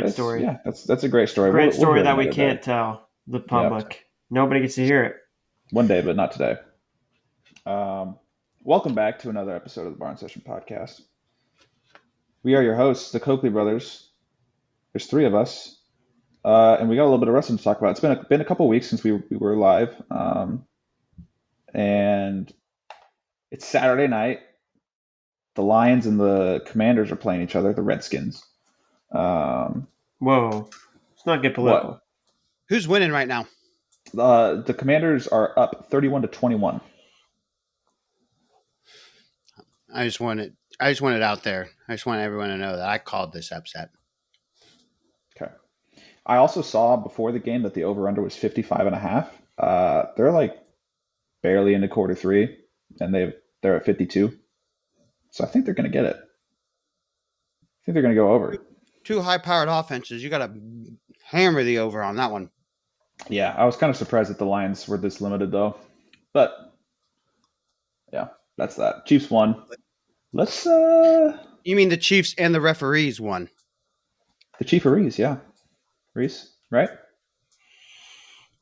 great story. Yeah, that's a great story. Great We'll story hear it that we another can't day. tell the Yep. public. Nobody gets to hear it. One day, but not today. Um, welcome back to another episode of the Barn Session Podcast. We are your hosts, the Coakley brothers. There's three of us, and we got a little bit of wrestling to talk about. It's been a couple weeks since we were live, and it's Saturday night. The Lions and the Commanders are playing each other. The Redskins. Um, Whoa. Let's not get political. what? Who's winning right now? The Commanders are up 31-21. I just want it out there. I just want everyone to know that I called this upset. Okay. I also saw before the game that the over/under was 55.5. They're like barely into quarter three, and they're at 52. So I think they're going to get it. I think they're going to go over. Two high-powered offenses. You got to hammer the over on that one. Yeah, I was kind of surprised that the Lions were this limited, though. But yeah, that's that. Chiefs won. Let's You mean the Chiefs and the referees won? the Chiefs, yeah, Reese, right?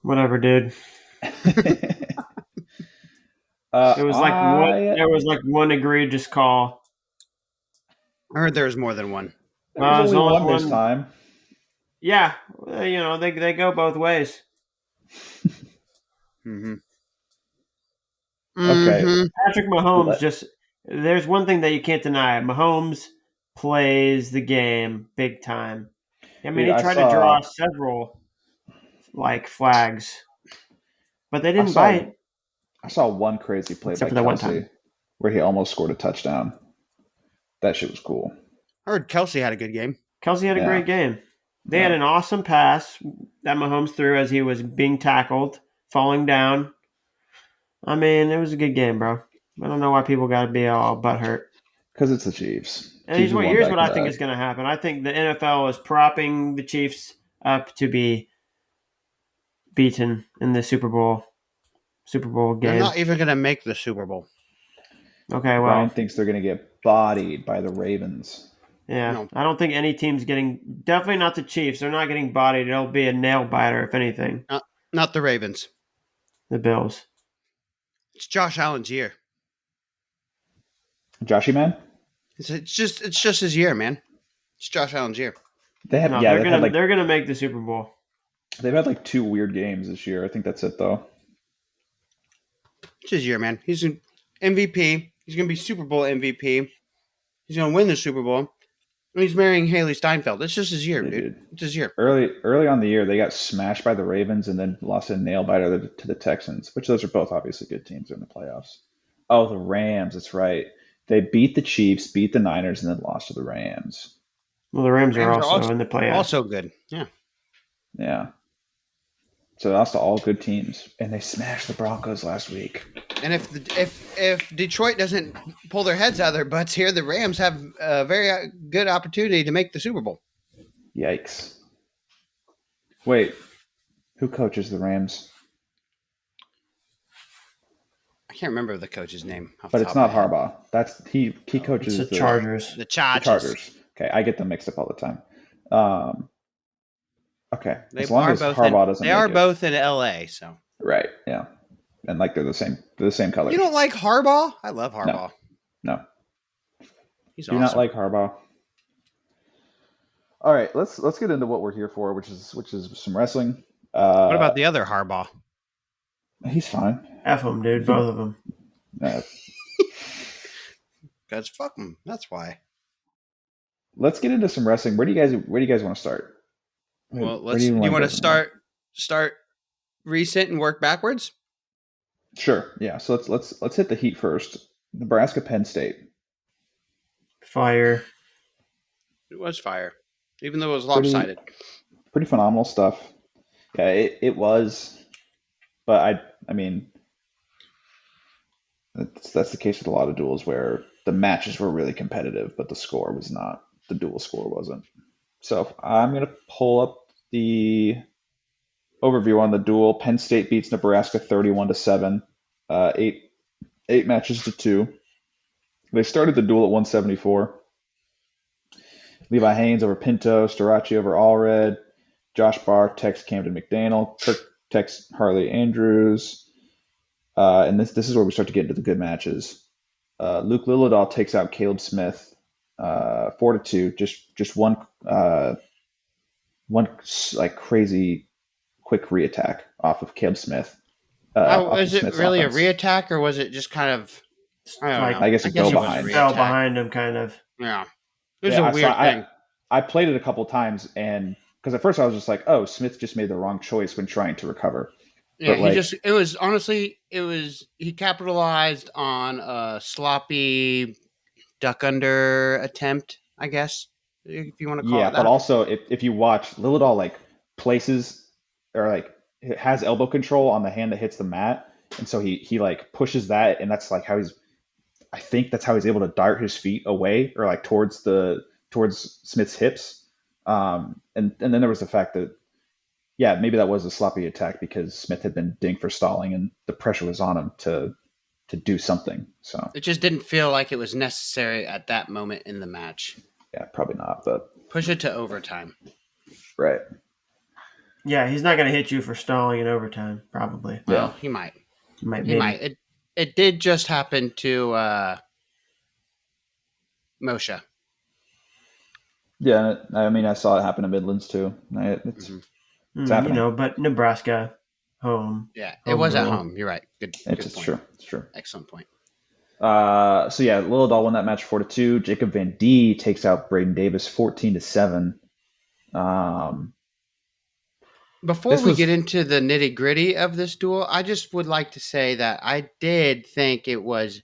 Whatever, dude. It was like one egregious call. I heard there was more than one. There was only one this time. Yeah, they go both ways. Mm-hmm. Okay. Mm-hmm. Patrick Mahomes there's one thing that you can't deny. Mahomes plays the game big time. I mean, Dude, he tried to draw several flags, but they didn't bite. I saw one crazy play Except by for that one Kelsey time. where he almost scored a touchdown. That shit was cool. I heard Kelsey had a good game. Kelsey had a great game. They Yeah. had an awesome pass that Mahomes threw as he was being tackled, falling down. I mean, it was a good game, bro. I don't know why people got to be all butthurt. Because it's the Chiefs. And here's what I think is going to happen. I think the NFL is propping the Chiefs up to be beaten in the Super Bowl game. They're not even going to make the Super Bowl. Okay, well, Ryan thinks they're going to get bodied by the Ravens. yeah. No. I don't think any team's definitely not the Chiefs. They're not getting bodied. It'll be a nail biter, if anything. Not the Ravens. The Bills. It's Josh Allen's year. Joshy man? It's just his year, man. It's Josh Allen's year. They're gonna make the Super Bowl. They've had like two weird games this year. I think that's it though. It's his year, man. He's an MVP. He's going to be Super Bowl MVP. He's going to win the Super Bowl. And he's marrying Haley Steinfeld. It's just his year, dude. It's his year. Early on the year, they got smashed by the Ravens and then lost a nail biter to the Texans, which those are both obviously good teams in the playoffs. Oh, the Rams. That's right. They beat the Chiefs, beat the Niners, and then lost to the Rams. Well, the Rams are also in the playoffs. Also good. Yeah. Yeah. So they lost to all good teams, and they smashed the Broncos last week. And if Detroit doesn't pull their heads out of their butts here, the Rams have a very good opportunity to make the Super Bowl. Yikes. Wait, who coaches the Rams? I can't remember the coach's name. But it's not Harbaugh. He coaches the Chargers. The Chargers. The Chargers. Okay, I get them mixed up all the time. Okay, They as long as Harbaugh doesn't. They are both in LA, so. Right. Yeah, and like they're the same. They're the same color. You don't like Harbaugh? I love Harbaugh. No. He's Do awesome. you not like Harbaugh? All right, let's get into what we're here for, which is some wrestling. What about the other Harbaugh? He's fine. F them, dude. Both of them. Because fuck them. That's why. Let's get into some wrestling. Where do you guys want to start? Well, you want to start recent and work backwards? Sure. Yeah. So let's hit the heat first. Nebraska, Penn State. Fire. It was fire, even though it was lopsided. Pretty phenomenal stuff. Yeah, it was. But I mean, that's the case with a lot of duels where the matches were really competitive, but the score was not. The duel score wasn't. So I'm going to pull up the overview on the duel. Penn State beats Nebraska 31-7, 8 matches to 2. They started the duel at 174. Levi Haynes over Pinto, Storace over Allred, Josh Barr takes Camden McDaniel, Kirk takes Harley Andrews, and this is where we start to get into the good matches. Luke Lillidahl takes out Caleb Smith, 4-2. Just one like crazy quick reattack off of Caleb Smith, off of Is it Smith's really a offense. reattack, or was it just kind of? I don't Like know. I guess I a guess go it was a behind. fell reattack. behind him, kind of. Yeah, it was Yeah, a weird thing. I played it a couple times, and because at first I was just like, oh, Smith just made the wrong choice when trying to recover. Yeah, But like, it was honestly, he capitalized on a sloppy duck under attempt, I guess, if you want to call yeah, it but that. also if you watch Lillidahl like places or like has elbow control on the hand that hits the mat, and so he like pushes that, and that's like how he's. I think that's how he's able to dart his feet away or like towards Smith's hips. And then there was the fact that yeah, maybe that was a sloppy attack because Smith had been dinged for stalling, and the pressure was on him to do something. So It just didn't feel like it was necessary at that moment in the match. yeah, probably not, but Push it to overtime. right. Yeah, he's not going to hit you for stalling in overtime, probably. Yeah. Well, he might. He might, He maybe. might. It did just happen to Moshe. Yeah, I mean, I saw it happen in Midlands too. It's happening. But Nebraska, home. Yeah, it Home was at rule. home. You're right. Good It's point. true. It's true. Excellent point. So yeah, Lillidahl won that match 4-2. Jacob Van D takes out Braden Davis 14-7. Um, Before this we get was into the nitty gritty of this duel, I just would like to say that I did think it was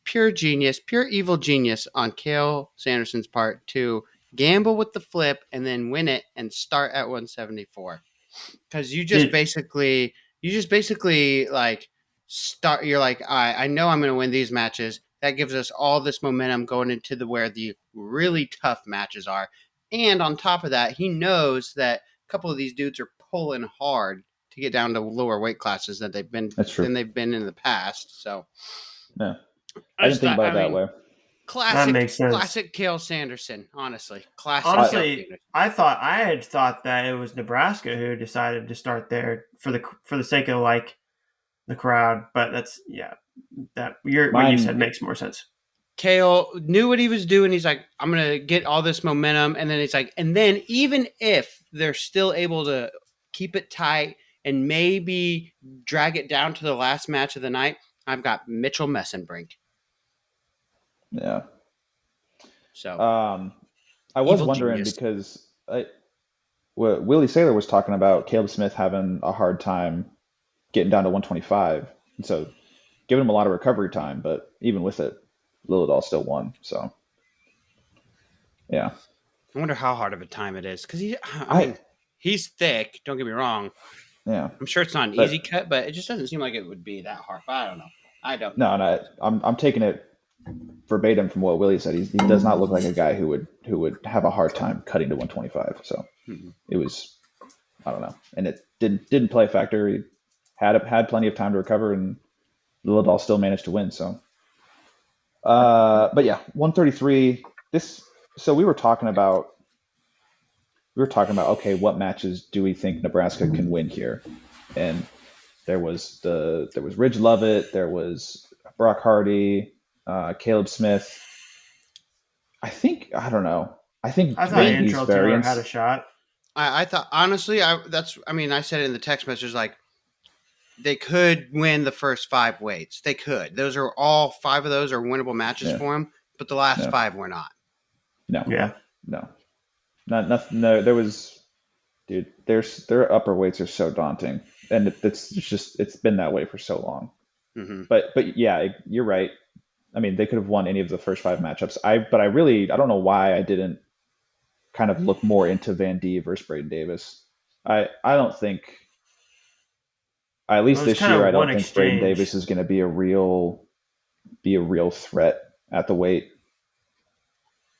pure genius, pure evil genius on Kale Sanderson's part to gamble with the flip and then win it and start at 174. Because you just basically like start. You're like, I know I'm going to win these matches. That gives us all this momentum going into where the really tough matches are. And on top of that, he knows that a couple of these dudes are pulling hard to get down to lower weight classes That's than true. they've been in the past. So Yeah, I I didn't just think thought, about it that way. That makes sense. classic Kale Sanderson. Honestly, classic. Kale Honestly, Sanderson. I had thought that it was Nebraska who decided to start there for the sake of like the crowd, but that's what you said Mine, makes more sense. Kale knew what he was doing. He's like, I'm going to get all this momentum. And then he's like, and then even if they're still able to keep it tight and maybe drag it down to the last match of the night, I've got Mitchell Messenbrink. yeah. So, I was evil wondering genius. because Willie Saylor was talking about Caleb Smith having a hard time getting down to 125, and so giving him a lot of recovery time. But even with it, Lillidahl still won. So yeah, I wonder how hard of a time it is. Because I mean, he's thick. Don't get me wrong. yeah, I'm sure it's not an easy but cut, but it just doesn't seem like it would be that hard. But I don't know. I don't know. no, I'm taking it verbatim from what Willie said. He does not look like a guy who would have a hard time cutting to 125. So Mhm. it was, I don't know, and it didn't play a factor. He had plenty of time to recover, and Lillidahl still managed to win. So, but yeah, 133. So we were talking about okay, what matches do we think Nebraska can win here? And there was Ridge Lovett, there was Brock Hardy, Caleb Smith. I don't know. I think I thought Van D's Antrell Taylor had a variance. shot. I thought honestly, I said it in the text message, like they could win the first 5 weights. They could. Those are all 5 of those are winnable matches Yeah, for them, but the last no, 5 were not. no, Yeah. no, not nothing. No, there was, dude. Their upper weights are so daunting, and it's been that way for so long. Mm-hmm. But yeah, you're right. I mean, they could have won any of the first 5 matchups. I don't know why I didn't kind of look more into Van D versus Braden Davis. I don't think, at It least was this kind year, I of one don't think Braden exchange. Davis is going to be a real threat at the weight.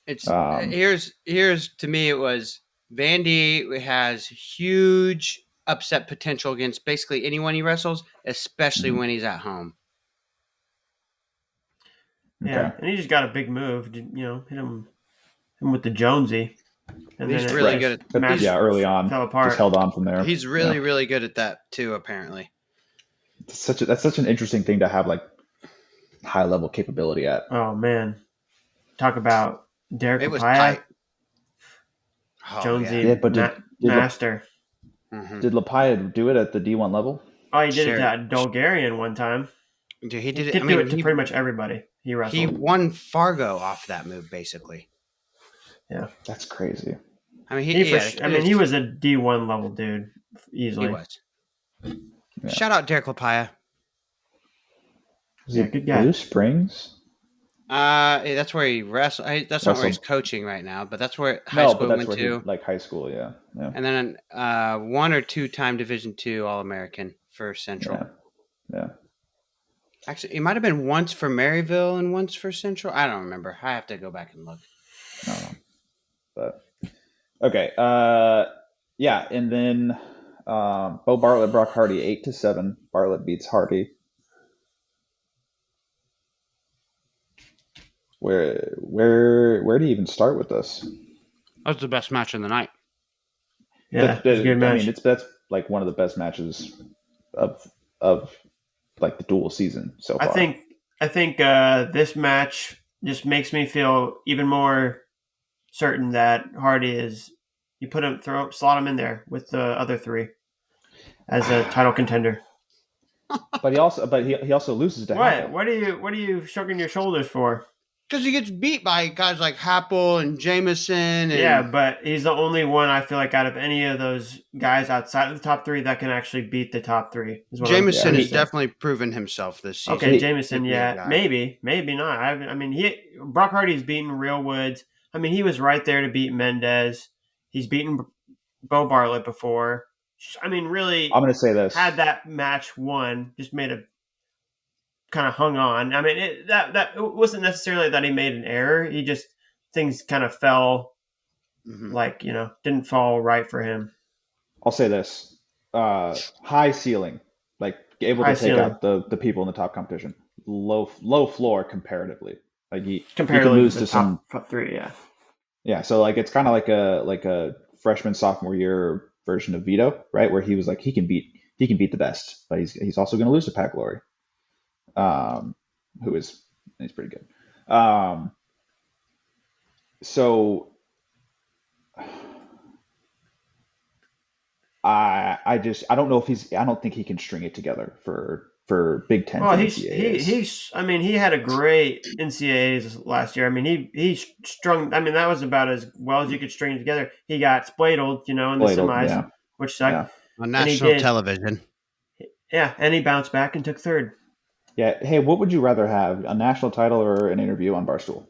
It's Um, here's to me it was Vandy has huge upset potential against basically anyone he wrestles, especially mhm. when he's at home. Yeah, Okay. and he just got a big move. Hit him him with the Jonesy, and He's then really Right. good But match yeah, early on, fell just apart. held on from there. He's really, really good at that too. Apparently, That's such an interesting thing to have like high level capability at. Oh man, talk about Derek it was Papaya, tight. Oh Jonesy Yeah, but master. did Lapaya do it at the D1 level? Oh, he did it Sure. to Bulgarian one time. Dude, he He did it. could I do mean, it to pretty much everybody he he wrestled. won Fargo off that move, basically. Yeah, That's crazy. I mean, he was a D1 level dude easily. He was. Yeah. Shout out Derek Lapaya. Is Yeah, it good guy. Blue Springs? That's where he wrestled. That's not where he's Wrestled. coaching right now, but that's where high school but that's went where to. he like high school. Yeah. And then 1 or 2 time Division II All American for Central. Yeah. Actually, it might have been once for Maryville and once for Central. I don't remember. I have to go back and look. I don't know. But okay. Yeah, and then Bo Bartlett, Brock Hardy, 8-7. Bartlett beats Hardy. Where do you even start with this? That was the best match of the night. Yeah, it was a good match. I mean, that's like one of the best matches of like the dual season so far. I think this match just makes me feel even more certain that Hardy is. You slot him in there with the other 3 as a title contender. But he also loses to Happel. What are you shrugging your shoulders for? Because he gets beat by guys like Happel and Jameson. And Yeah, but he's the only one I feel like out of any of those guys outside of the top 3 that can actually beat the top 3. Jameson has definitely proven himself this season. Okay, Jameson, yeah, maybe not. I mean, Brock Hardy's beaten Real Woods. I mean, he was right there to beat Mendez. He's beaten Bo Bartlett before. I mean, really, I'm going to say this. Had that match won, just made a kind of hung on. I mean, it wasn't necessarily that he made an error. He just things kind of fell, like didn't fall right for him. I'll say this: high ceiling, like able to take out the people in the top competition. Low floor comparatively. Like he can lose to some top 3, yeah. Yeah, so like it's kind of like a freshman sophomore year version of Vito, right? Where he was like he can beat the best, but he's also going to lose to Pat Glory, he's pretty good. So I don't know if I don't think he can string it together for Big Ten. Well, he had a great NCAAs last year. I mean, he strung. I mean, that was about as well as you could string it together. He got spladled, in the semis, which sucked. Yeah. On national television. Yeah, and he bounced back and took 3rd. Yeah. Hey, what would you rather have, a national title or an interview on Barstool?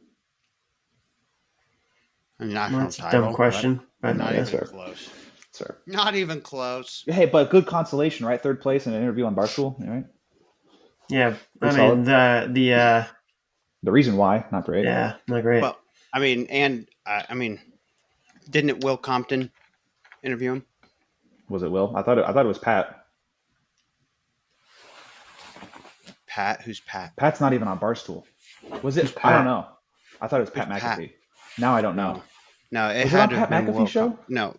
A national That's title. A dumb question. But not even fair. close. Sir. Not even close. Hey, but good consolation, right? 3rd place in an interview on Barstool, right? Yeah, I mean the reason why, not great. Yeah, not great. Well, I mean, didn't it Will Compton interview him? Was it Will? I thought it was Pat. Pat? Who's Pat? Pat's not even on Barstool. Was it? I don't know. I thought it was Pat McAfee. Pat? Now I don't know. No, it was had it to on have Pat been McAfee Will show? No.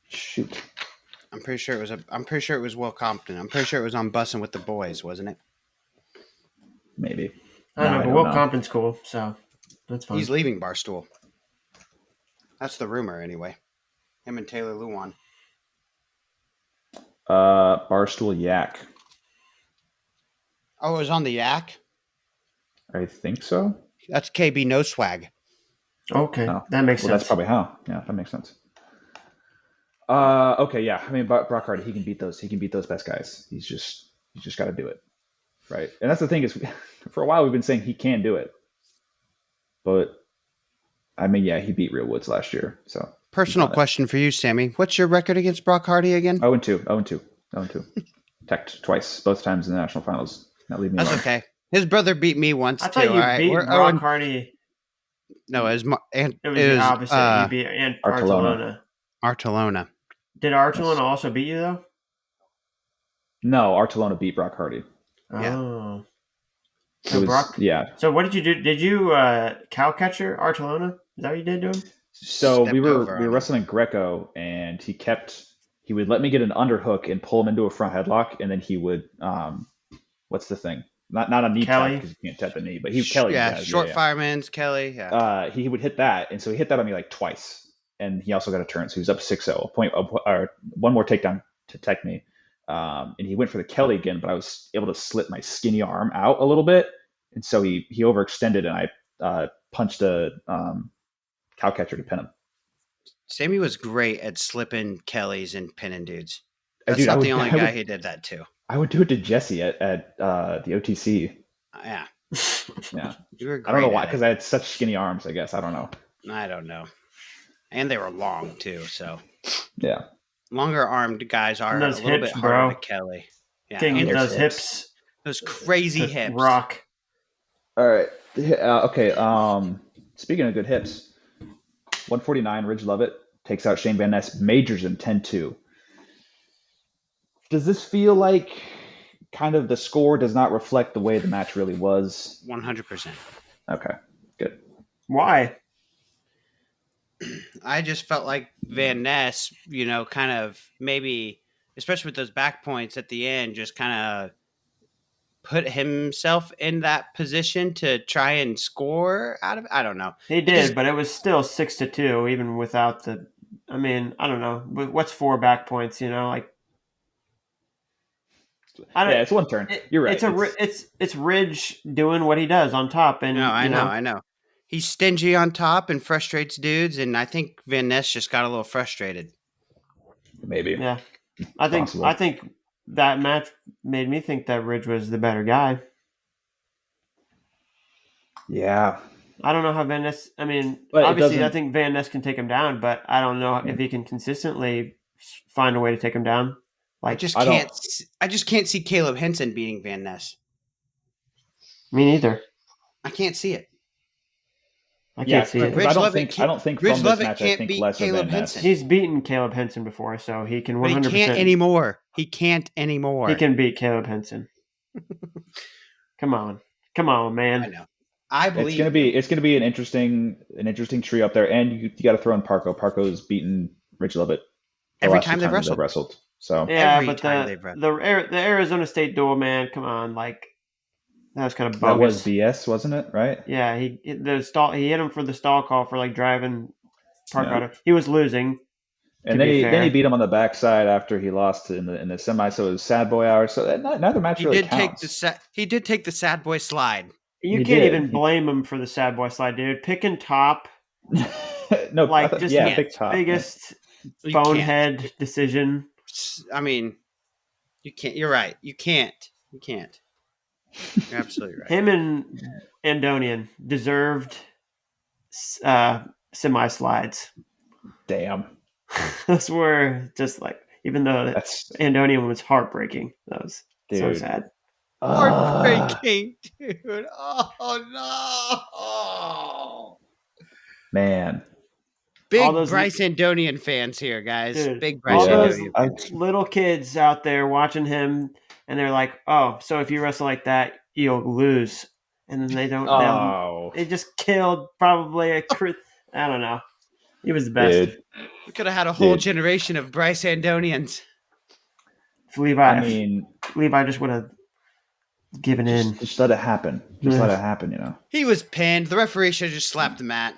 Shoot. I'm pretty sure it was Will Compton. I'm pretty sure it was on Bussin' with the Boys, wasn't it? Maybe. I don't know, but Will Compton's cool, so that's fine. He's leaving Barstool. That's the rumor, anyway. Him and Taylor Luan. Barstool Yak. Oh, it was on the Yak? I think so. That's KB No Swag. Okay, that makes sense. That's probably how. Yeah, that makes sense. Okay, yeah. I mean, Brock Hardy, he can beat those best guys. He's just got to do it, right? And that's the thing is, for a while we've been saying he can do it, but I mean, yeah, he beat Real Woods last year. So personal question for you, Sammy. What's your record against Brock Hardy again? 0-2. Teched twice, both times in the national finals. Not leaving me alone. That's okay. His brother beat me once I thought you beat Brock Hardy. No, it was the opposite. You beat Artolona. Did Artolona also beat you though? No, Artolona beat Brock Hardy. Oh. It was Brock. yeah. So what did you do? Did you cow catcher Artolona? Is that what you did to him? So we Stepped were over we on were him. wrestling Greco, and he would let me get an underhook and pull him into a front headlock, and then he would what's the thing? Not a knee tap Kelly? because you can't tap a knee, but Kelly. Yeah, short fireman's Kelly. Yeah. He would hit that, and so he hit that on me like twice, and he also got a turn, so he was up 6-0, or one more takedown to tech me, and he went for the Kelly again, but I was able to slip my skinny arm out a little bit, and so he overextended, and I punched a cow catcher to pin him. Sammy was great at slipping Kellys and pinning dudes. That's Dude, not the only guy he did that to. I would do it to Jesse at the OTC. Yeah. Yeah. You were great. I don't know why, because I had such skinny arms, I guess. I don't know. I don't know. And they were long too, so Yeah. longer armed guys are Those a little hips, bit harder bro. to Kelly. Yeah. King and those hips. hips. those crazy hips. Rock. All right. Okay. Speaking of good hips, 149, Ridge Lovett takes out Shane Van Ness, majors him 10-2. Does this feel like kind of the score does not reflect the way the match really was? 100%. Okay, good. Why? I just felt like Van Ness, kind of maybe, especially with those back points at the end, just kind of put himself in that position to try and score out of it. I don't know. He did, but it was still 6-2, even without the. I mean, I don't know. What's 4 back points? Like. It's one turn. You're right. It's Ridge doing what he does on top, and No, I know. He's stingy on top and frustrates dudes, and I think Van Ness just got a little frustrated. Maybe. Yeah, I think that match made me think that Ridge was the better guy. Yeah. I don't know how Van Ness. I mean, But obviously, I think Van Ness can take him down, but I don't know if he can consistently find a way to take him down. I just can't see Caleb Henson beating Van Ness. Me neither. I can't see it. I can't see it. I don't think from this match I think less of Van Ness. He's beaten Caleb Henson before, so he can 100%. But he can't anymore. He can beat Caleb Henson. Come on, man. I know. I believe it's gonna be an interesting tree up there, and you got to throw in Parco. Parco's beaten Rich Lovett every time they've wrestled. So yeah, but the Arizona State duel, man, come on, like that was kind of bogus. That was BS, wasn't it? Right? Yeah, he hit him for the stall call for like driving Parco. He was losing, and then he beat him on the backside after he lost in the semi. So it was sad boy hour. So neither match really counts. He did take the sad boy slide. You can't even blame him for the sad boy slide, dude. Picking top. No, like just pick top. Biggest bonehead decision. I mean, you can't. You're right. You can't. You're absolutely right. Him and Andonian deserved semi slides. Damn. Those were just like, even though Andonian was heartbreaking. That was so sad. Heartbreaking, dude. Oh, no. Man. Big Bryce Andonian fans here, guys. Dude, big Bryce Andonian fans. Little kids out there watching him, and they're like, oh, so if you wrestle like that, you'll lose. And then they don't. They just killed probably I don't know. He was the best. Dude. We could have had a whole generation of Bryce Andonians. If Levi just would have given in. Just let it happen. Let it happen, He was pinned. The referee should have just slapped the mat.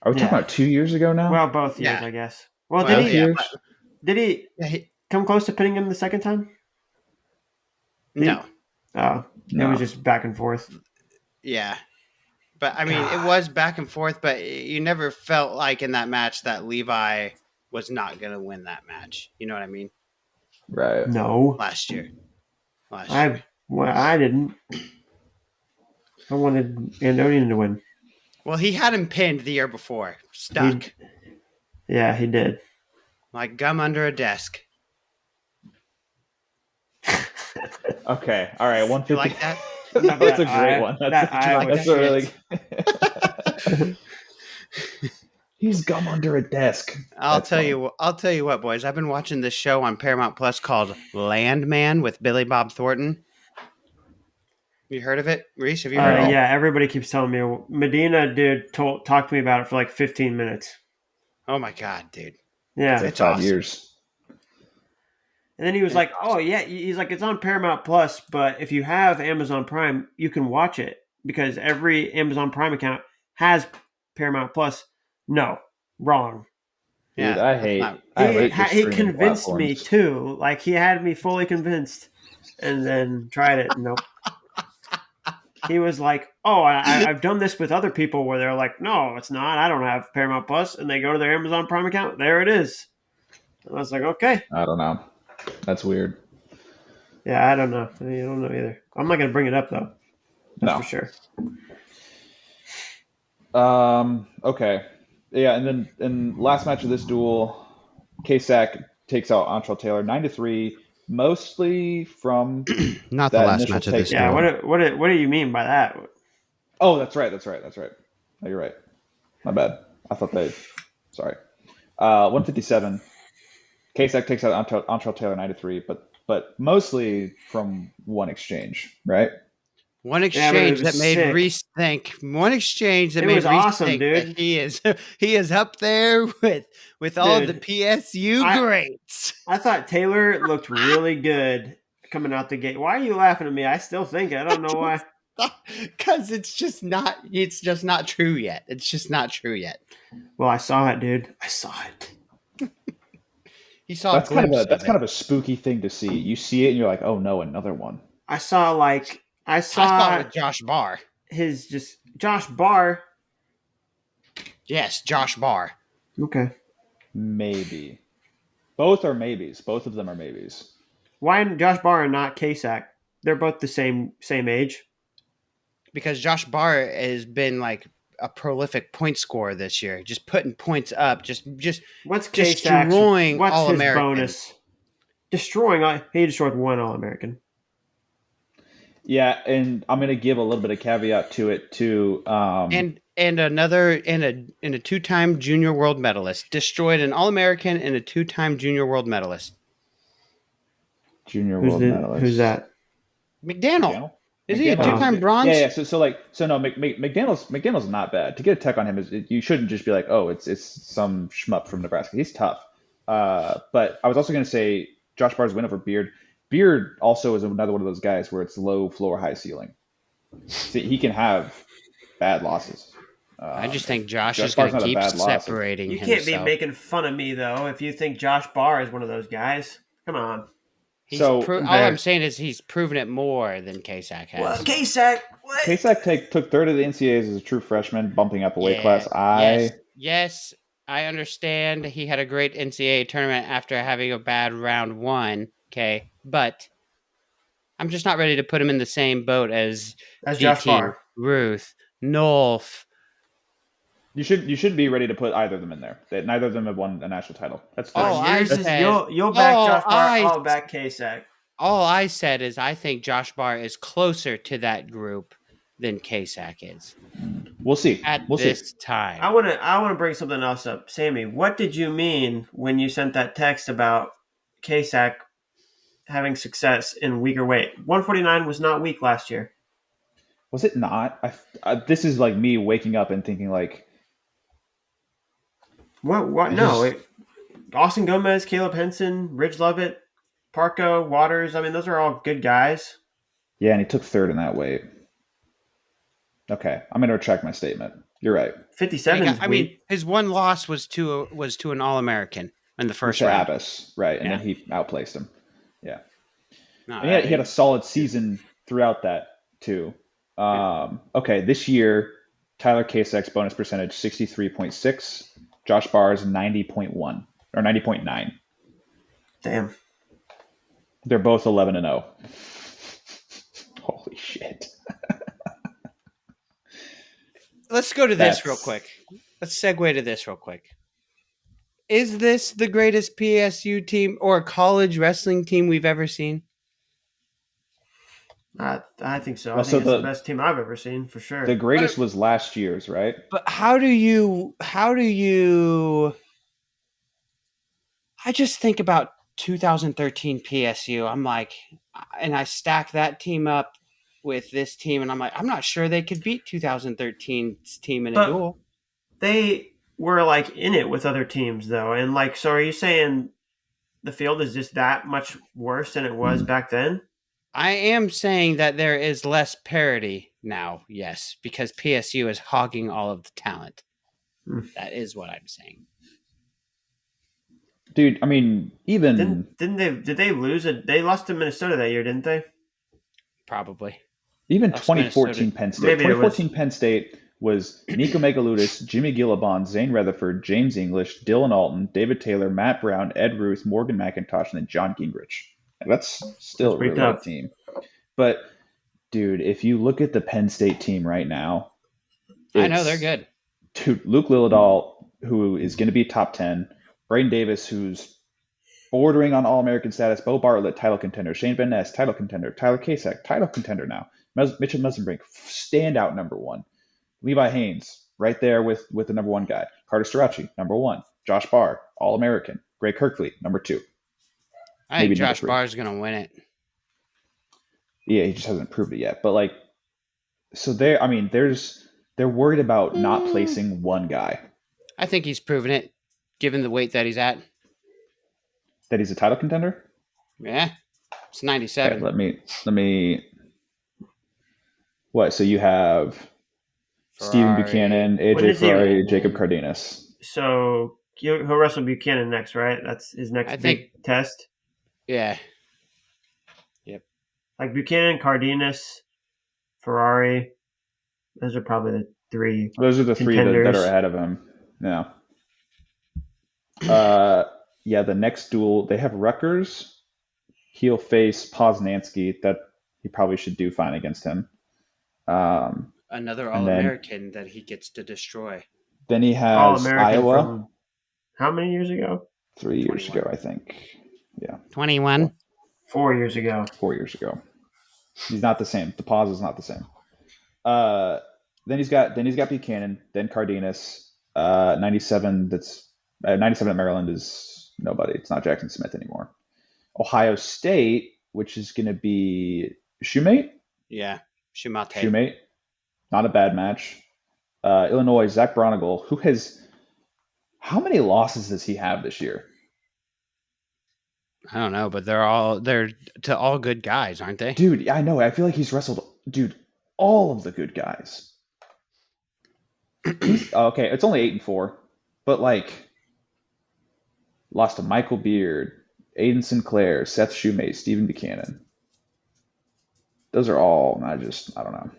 Are we talking about 2 years ago now? Well, both years, I guess. Well, did he come close to pinning him the second time? No. It was just back and forth. Yeah. But, I mean, it was back and forth, but you never felt like in that match that Levi was not going to win that match. You know what I mean? Right. No. Last year. I didn't. I wanted Andonian to win. Well, he had him pinned the year before. Stuck. He did. Like gum under a desk. Okay. All right. 150. You like that? That's a great one. That's a really good. He's gum under a desk. I'll tell you what, boys. I've been watching this show on Paramount Plus called Landman with Billy Bob Thornton. You heard of it, Reese? Have you heard of it? Yeah, everybody keeps telling me. Medina, dude, talked to me about it for like 15 minutes. Oh my god, dude! It's Yeah. like It's 5 years. awesome. And then he was like, "Oh yeah," he's like, "It's on Paramount Plus, but if you have Amazon Prime, you can watch it because every Amazon Prime account has Paramount Plus." No, wrong. Dude, Yeah, I that's hate not. I He hate the he streaming convinced me platforms. too. Like he had me fully convinced, and then tried it. Nope. He was like, "Oh, I've done this with other people where they're like, no, it's not. I don't have Paramount Plus,' and they go to their Amazon Prime account. There it is." And I was like, "Okay, I don't know. That's weird. yeah, I don't know. I don't know either. I'm not gonna bring it up though. That's for No. sure." Okay. Yeah, and then in last match of this duel, K-Sac takes out Antrell Taylor 9-3, mostly from Not the that last initial match of this Yeah. duel. takedown. What do you mean by that? Oh, that's right. Oh, you're right. My bad. I thought they. Sorry. 157. K-Sac takes out Antrell Taylor 9-3, but mostly from one exchange, right? One Yeah, but it exchange was that made sick. Reese think. One exchange that It made was Reese awesome, think that dude. he is up there with all the Dude, PSU I greats. I thought Taylor looked really good coming out the gate. Why are you laughing at me? I still think it. I don't know why. Because it's just not. It's just not true yet. It's just not true yet. Well, I saw it, dude. I saw it. He saw a glimpse That's of it. kind of a spooky thing to see. You see it and you're like, oh no, another one. I saw I saw it with Josh Barr. his just Josh Barr. Yes, Josh Barr. Okay. Maybe. Both are maybes. Both of them are maybes. Why Josh Barr and not Kasak? They're both the same age. Because Josh Barr has been like a prolific point scorer this year, just putting points up, just What's Kasak's? destroying What's All his Americans. bonus? Destroying. He destroyed one All American. Yeah, and I'm gonna give a little bit of caveat to it too. And another and a two-time junior world medalist, destroyed an All-American and a two-time junior world medalist. Junior world Who's medalist. that? McDaniel. McDaniel? Is he a McDaniel was two-time good. bronze? Yeah. So no, McDaniel's not bad. To get a tech on him is you shouldn't just be like, oh, it's some schmup from Nebraska. He's tough. But I was also gonna say Josh Barr's win over Beard. Beard also is another one of those guys where it's low floor, high ceiling. See, he can have bad losses. I just think Josh is Josh going Barr's to not a keep bad loss. separating You can't be himself. making fun of me though if you think Josh Barr is one of those guys. Come on. All I'm saying is he's proven it more than K-Sac has. What? Kasak? What? K-Sac took third of the NCAAs as a true freshman, bumping up a weight class. Yes, I understand he had a great NCAA tournament after having a bad round one. Okay, but I'm just not ready to put him in the same boat as Josh DT, Barr. Ruth, Nolf. You should be ready to put either of them in there. Neither of them have won a national title. That's fine. You'll back Josh Barr. I'll back Kasak. All I said is I think Josh Barr is closer to that group than K-Sac is. We'll see. At this time. I wanna bring something else up. Sammy, what did you mean when you sent that text about Kasak having success in weaker weight? 149 was not weak last year. Was it not? This is like me waking up and thinking like, what? No, Austin Gomez, Caleb Henson, Ridge Lovett, Parco, Waters. I mean, those are all good guys. Yeah, and he took third in that weight. Okay, I'm going to retract my statement. You're right. 57. I mean, his one loss was to an All-American in the first to round. Abbas, right? And then he outplaced him. Yeah. No, And he had a solid season throughout that too. Okay, this year Tyler Kasak's bonus percentage 63.6, Josh Barr's 90.1 or 90.9. Damn. They're both 11-0. Holy shit. Let's go to this real quick. Let's segue to this real quick. Is this the greatest PSU team or college wrestling team we've ever seen? I think so. Well, I think it's the best team I've ever seen for sure. The greatest was last year's, right? But how do you I just think about 2013 PSU. I'm like, and I stack that team up with this team, and I'm like, I'm not sure they could beat 2013's team in a But duel. they were like in it with other teams though, and like, so are you saying the field is just that much worse than it was back then? I am saying that there is less parity now, yes, because PSU is hogging all of the talent. That is what I'm saying. Dude, I mean, even Didn't they? Did they lose it? They lost to Minnesota that year, didn't they? Probably. even That's Minnesota. 2014 Penn State. Maybe it was. 2014 Penn State was Nico Megaludis, Jimmy Gillibon, Zane Rutherford, James English, Dylan Alton, David Taylor, Matt Brown, Ed Ruth, Morgan McIntosh, and then John Gingrich. That's still a pretty really good tough. team. But dude, if you look at the Penn State team right now, I know they're good. Dude, Luke Lillidahl, who is going to be top 10, Braden Davis, who's bordering on All-American status, Bo Bartlett, title contender, Shane Van Ness, title contender, Tyler Kasek, title contender now, Mitchell Messenbrink, standout number one, Levi Haynes, right there with the number one guy, Carter Strachey, number one, Josh Barr, All-American, Greg Kirkley, number two. I think Josh Barr is going to win it. Yeah, he just hasn't proved it yet. But like, so they're worried about not placing one guy. I think he's proven it, given the weight that he's at. That he's a title contender? Yeah, it's 97. Okay, let me. What? So you have Stephen Buchanan, AJ Ferrari, Jacob Cardenas. So he'll wrestle Buchanan next, right? That's his next big test. Yeah. Yep. Like Buchanan, Cardenas, Ferrari. Those are probably the three. Those are the contenders. Three that are ahead of him. Yeah. Yeah, the next duel, they have Rutgers. He'll face Poznansky. That he probably should do fine against him. Another All-American that he gets to destroy. Then he has Iowa. From how many years ago? 3 years 21. Ago, I think. Yeah. 21. 4 years ago. 4 years ago. He's not the same. The pause is not the same. Then he's got Buchanan, then Cardenas. 97. That's 97 at Maryland is nobody. It's not Jackson Smith anymore. Ohio State, which is going to be Shoemate. Yeah, Shoemate. Shoemate. Not a bad match. Illinois, Zach Bronigal, who has how many losses does he have this year? I don't know, but they're to all good guys, aren't they? Dude, I know. I feel like he's wrestled, all of the good guys. Okay, it's only 8-4, but like lost to Michael Beard, Aiden Sinclair, Seth Shoemate, Stephen Buchanan. Those are all. I don't know.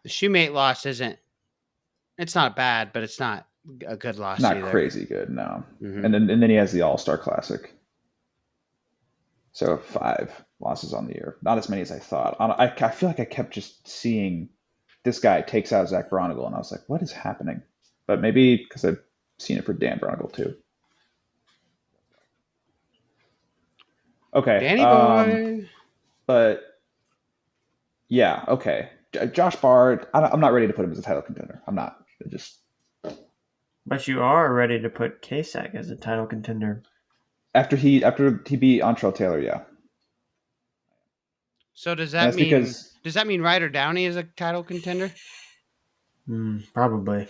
The Shoemate loss it's not bad, but it's not a good loss. Not either. Crazy good, no. Mm-hmm. And then he has the All-Star Classic. So 5 losses on the year. Not as many as I thought. I feel like I kept just seeing this guy takes out Zach Bronigal, and I was like, what is happening? But maybe because I've seen it for Dan Bronigal too. Okay. Danny boy. But yeah, okay. Josh Barr, I'm not ready to put him as a title contender. I'm not. But you are ready to put Kasek as a title contender. After he beat Antrell Taylor, yeah. So does that mean Ryder Downey is a title contender? Probably.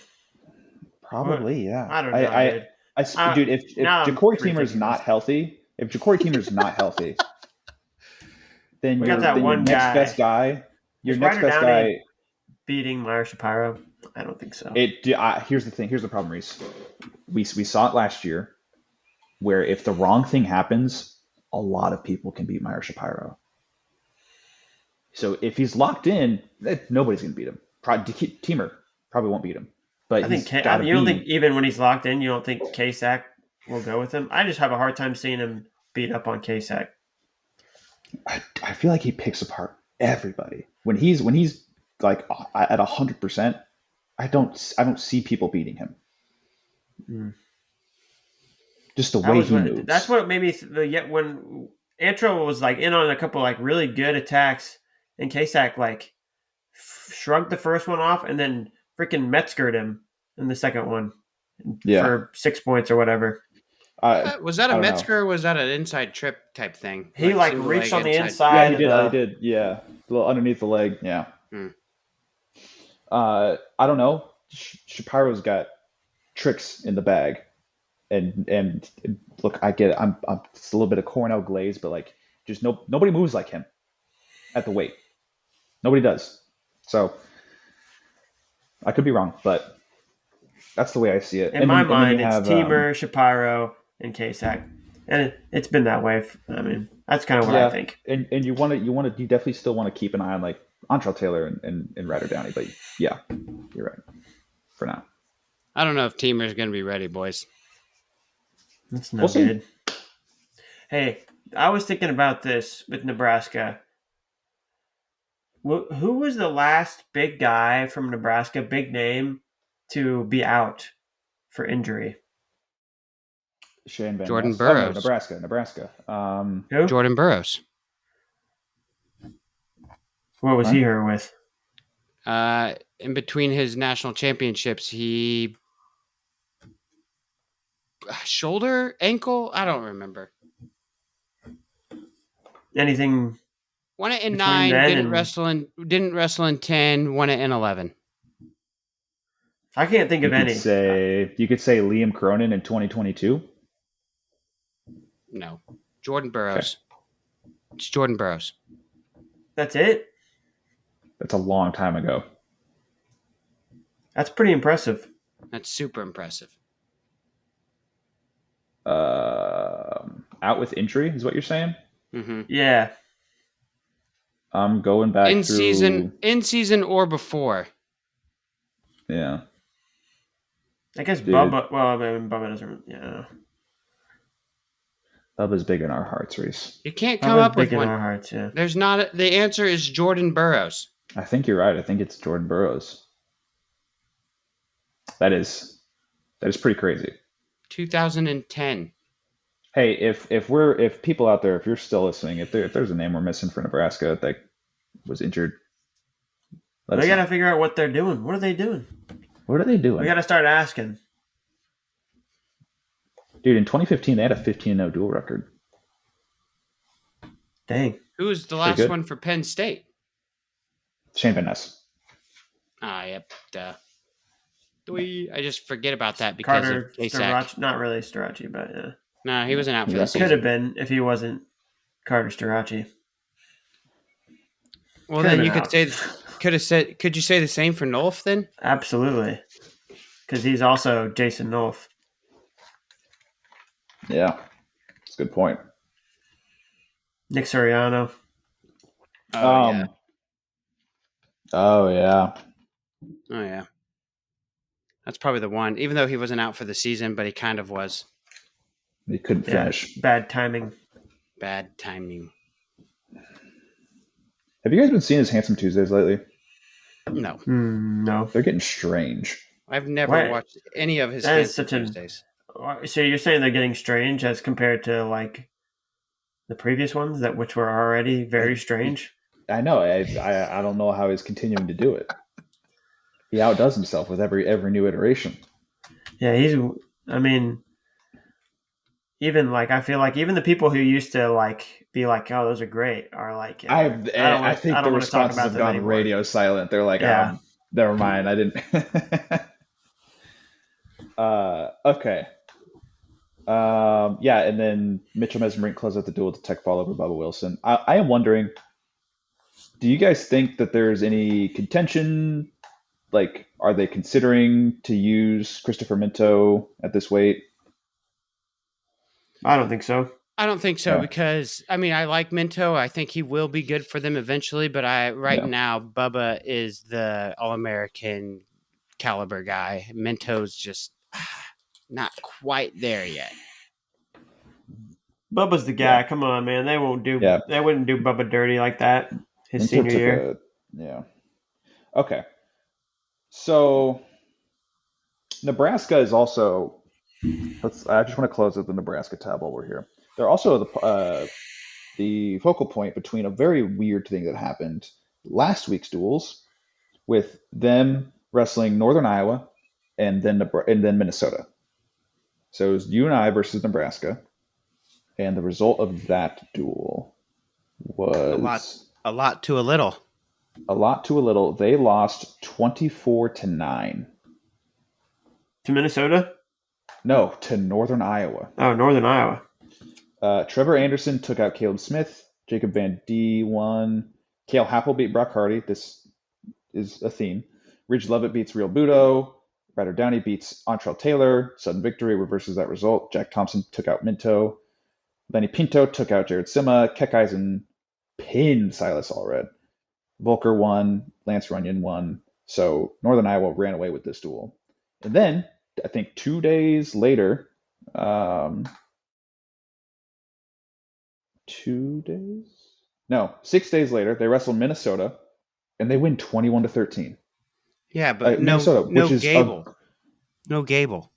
Probably, yeah. I don't know, dude. If Ja'Cory Teamer's not healthy, then your next best guy. Your next best guy beating Meyer Shapiro? I don't think so. Here's the thing. Here's the problem, Reese. We saw it last year, where if the wrong thing happens, a lot of people can beat Meyer Shapiro. So if he's locked in, nobody's gonna beat him. Teamer probably won't beat him. But I think you don't think even when he's locked in, you don't think Kasek will go with him? I just have a hard time seeing him beat up on Kasek. I feel like he picks apart everybody when he's like at 100%. I don't see people beating him. Just the way he moves. That's what made me when Antrell was like in on a couple like really good attacks, and Kasek like shrugged the first one off, and then freaking Metzgered him in the second one for 6 points or whatever. Was that a I don't know. Metzger or was that an inside trip type thing? He single reached leg on the Yeah, inside he of did. He the. did. Yeah, a little underneath the leg. Yeah. Hmm. I don't know. Shapiro's got tricks in the bag, and look, I get it. I'm it's a little bit of Cornell glaze, but like, just nobody moves like him at the weight. Nobody does. So I could be wrong, but that's the way I see it. In And my then you mind, it's have Teamer, Shapiro, and Kasak, and it's been that way. I mean, that's kind of what I yeah, think. and you definitely still want to keep an eye on like Antrell Taylor and Ryder Downey, but yeah, you're right for now. I don't know if Teamer's going to be ready, boys. That's no We'll see. good. Hey, I was thinking about this with Nebraska. Who was the last big guy from Nebraska, big name, to be out for injury? Shane Van Jordan Ness. Oh no, Burroughs. Nebraska. Who? Jordan Burroughs. What was Huh? he hurt with? In between his national championships, he shoulder, ankle, I don't remember. Anything Won it in between 9, then didn't and wrestle in 10, won it in 11. I can't think You of could any. say Liam Cronin in 2022. No. Jordan Burroughs. It's Jordan Burroughs. That's it. That's a long time ago. That's pretty impressive. That's super impressive. Out with injury is what you're saying? Mm-hmm. Yeah. I'm going back In through. season or before. Yeah, I guess dude. Bubba. Well, I mean, Bubba doesn't. Yeah. Bubba's big in our hearts, Reese. You can't come Bubba's up with big in one. our hearts. Yeah. There's not. The answer is Jordan Burroughs. I think you're right. I think it's Jordan Burroughs. That is pretty crazy. 2010. Hey, if people out there, if you're still listening, if there's a name we're missing for Nebraska that was injured, let us We got to know. figure out what they're doing. What are they doing? What are they doing? We got to start asking. Dude, in 2015 they had a 15-0 dual record. Dang. Who was the Pretty last good. one for Penn State? Shane Van Ness. Ah, yep. Duh. I just forget about that because Carter of Kasak. Starachi. Not really Starachi, but yeah. No, he wasn't out for Yeah. the Could season. have been if he wasn't Carter Well, Starachi. Could've then been you could out. say. Could you say the same for Nolf then? Absolutely. Because he's also Jason Nolf. Yeah, that's a good point. Nick Soriano. Yeah. Oh yeah. Oh yeah. That's probably the one. Even though he wasn't out for the season, but he kind of was. He couldn't finish. Bad timing. Bad timing. Have you guys been seeing his Handsome Tuesdays lately? No, No. They're getting strange. I've never Why- watched any of his That is Handsome such a- Tuesdays. So you're saying they're getting strange as compared to the previous ones which were already very strange? I know. I don't know how he's continuing to do it. He outdoes himself with every new iteration. Yeah, I mean, even I feel like even the people who used to be like, "Oh, those are great," are like, I don't think wanna- the I don't wanna talk responses about have them gone anymore. radio silent. They're like, Yeah. never mind. I didn't. Okay. Yeah, and then Mitchell Mesmerink closed out the duel to tech fall over Bubba Wilson. I am wondering, do you guys think that there's any contention? Like, are they considering to use Christopher Minto at this weight? I don't think so. I don't think so Yeah. because I like Minto. I think he will be good for them eventually. But Yeah. now Bubba is the All-American caliber guy. Minto's just not quite there yet. Bubba's the guy. Yeah. Come on, man. They won't do. Yeah. They wouldn't do Bubba dirty like that his Minto senior year. Yeah. Okay. So Nebraska is also. I just want to close with the Nebraska tab while we're here. They're also the focal point between a very weird thing that happened last week's duels, with them wrestling Northern Iowa and then Minnesota. So it was UNI versus Nebraska. And the result of that duel was A lot to a little. a lot to a little. They lost 24-9. To Minnesota? No, to Northern Iowa. Oh, Northern Iowa. Trevor Anderson took out Caleb Smith. Jacob Van D won. Cale Happel beat Brock Hardy. This is a theme. Ridge Levitt beats Real Budo. Ryder Downey beats Antrell Taylor. Sudden victory reverses that result. Jack Thompson took out Minto. Lenny Pinto took out Jared Sima. Keck Eisen pinned Silas Allred. Volker won. Lance Runyon won. So Northern Iowa ran away with this duel. And then, I think 2 days later, 2 days? No, 6 days later, they wrestled Minnesota, and they win 21-13. Yeah, but Minnesota, no which is Gable. No Gable.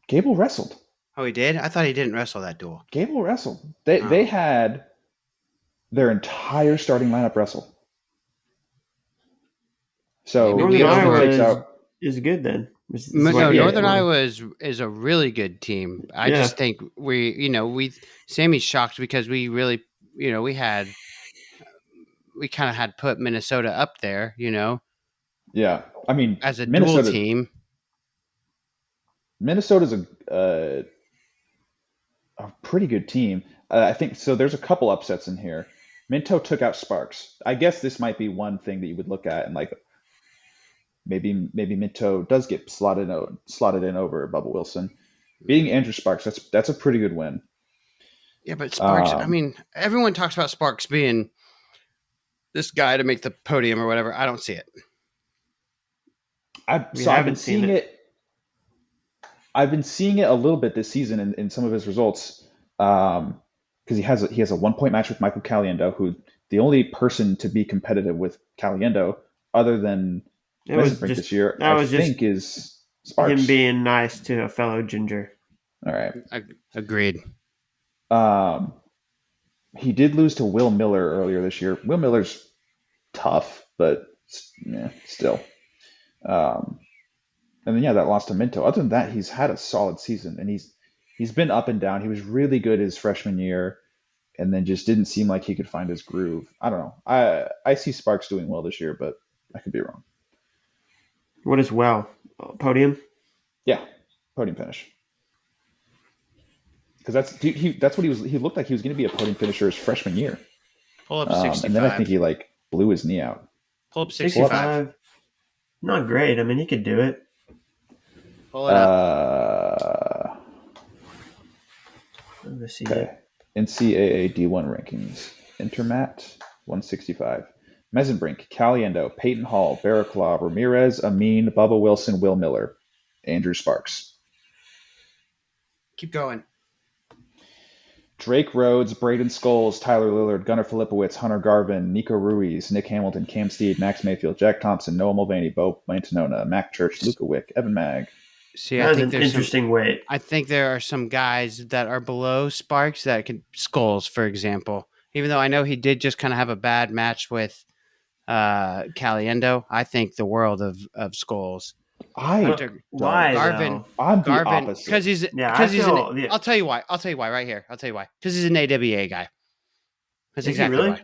Gable wrestled. Oh, he did? I thought he didn't wrestle that duel. Gable wrestled. They had their entire starting lineup wrestle. So Maybe Northern Gable takes Iowa out. is good then. Northern Iowa is a really good team. I just think Sammy's shocked because we really, we kind of had put Minnesota up there, Yeah, I mean, as a dual team. Minnesota's a pretty good team. I think so. There's a couple upsets in here. Minto took out Sparks. I guess this might be one thing that you would look at and like maybe Minto does get slotted in over Bubba Wilson. Beating Andrew Sparks, that's a pretty good win. Yeah, but Sparks, I mean, everyone talks about Sparks being this guy to make the podium or whatever. I don't see it. I've been seeing it. I've been seeing it a little bit this season in some of his results, because he has a 1 point match with Michael Caliendo, who the only person to be competitive with Caliendo other than Messenbrink this year, I think, is Sparks. Him being nice to a fellow Ginger. All right, agreed. He did lose to Will Miller earlier this year. Will Miller's tough, but still. And then that loss to Minto. Other than that, he's had a solid season, and he's been up and down. He was really good his freshman year, and then just didn't seem like he could find his groove. I don't know. I see Sparks doing well this year, but I could be wrong. What is well? Podium? Yeah, podium finish. Because that's what he was. He looked like he was going to be a podium finisher his freshman year. Pull up 65. And then I think he blew his knee out. Pull up 65. Not great. I mean, he could do it. Pull it up. Let's see. Okay. NCAA D1 rankings. Intermat 165. Messenbrink, Caliendo, Peyton Hall, Barraclaw, Ramirez, Amin, Bubba Wilson, Will Miller, Andrew Sparks. Keep going. Drake Rhodes, Braden Scholes, Tyler Lillard, Gunnar Filipowicz, Hunter Garvin, Nico Ruiz, Nick Hamilton, Cam Steed, Max Mayfield, Jack Thompson, Noah Mulvaney, Bo Mantanona, Mac Church, Luca Wick, Evan Mag. See, I think an interesting weight. I think there are some guys that are below Sparks that can Scholes, for example. Even though I know he did just kind of have a bad match with Caliendo, I think the world of Scholes. Why? Garvin. I'm the opposite. Because he's I'll tell you why. Right here. I'll tell you why. Because he's an AWA guy. That's exactly why.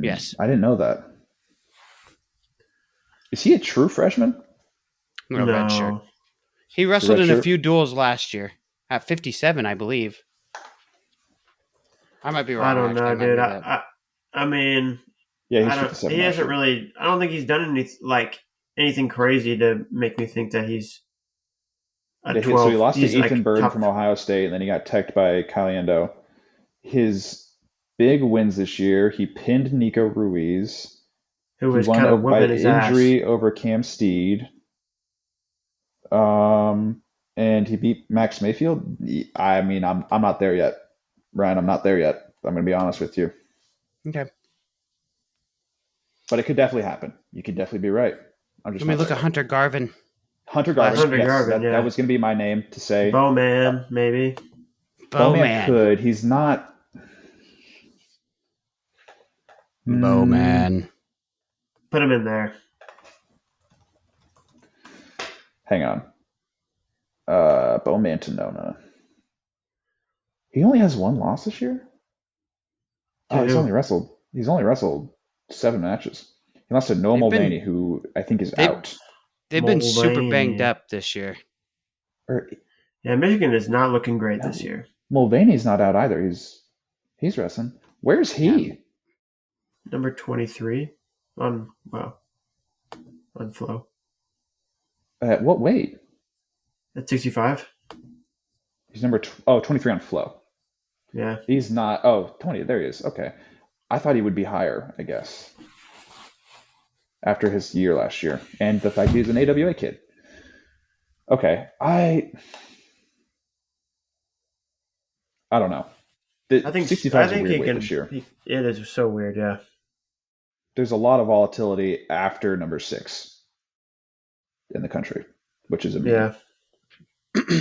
Yes. I didn't know that. Is he a true freshman? No. Red shirt. He wrestled in a few duels last year at 57, I believe. I might be wrong. I don't know, dude. I mean, yeah, he's 57. He hasn't really. I don't think he's done anything crazy to make me think that he's a 12. So he lost to Ethan Bird from Ohio State, and then he got teched by Caliendo. His big wins this year: he pinned Nico Ruiz, who was kind of whipping his ass. Injury over Cam Steed. And he beat Max Mayfield. I mean, I'm not there yet, Ryan. I'm not there yet. I'm going to be honest with you. Okay. But it could definitely happen. You could definitely be right. Let me look at Hunter Garvin. Hunter Garvin. That was going to be my name to say. Bowman, maybe. Bowman could. He's not. Bowman. Put him in there. Hang on. Bo Mantanona. He only has one loss this year. Oh, To He's only wrestled 7 matches. He lost to Noah Mulvaney, who I think is out. They've been super Mulvaney. banged up this year. Yeah, Michigan is not looking great this year. Mulvaney's not out either. He's wrestling. Where's he? Yeah. Number 23 on Flow. At what weight? At 65. He's number 23 on Flow. Yeah. He's not. 20. There he is. Okay. I thought he would be higher, I guess, after his year last year. And the fact he's an AWA kid. Okay. I don't know. I think 65 is a weird weight this year. It is so weird, yeah. There's a lot of volatility after number 6 in the country, which is amazing. Yeah.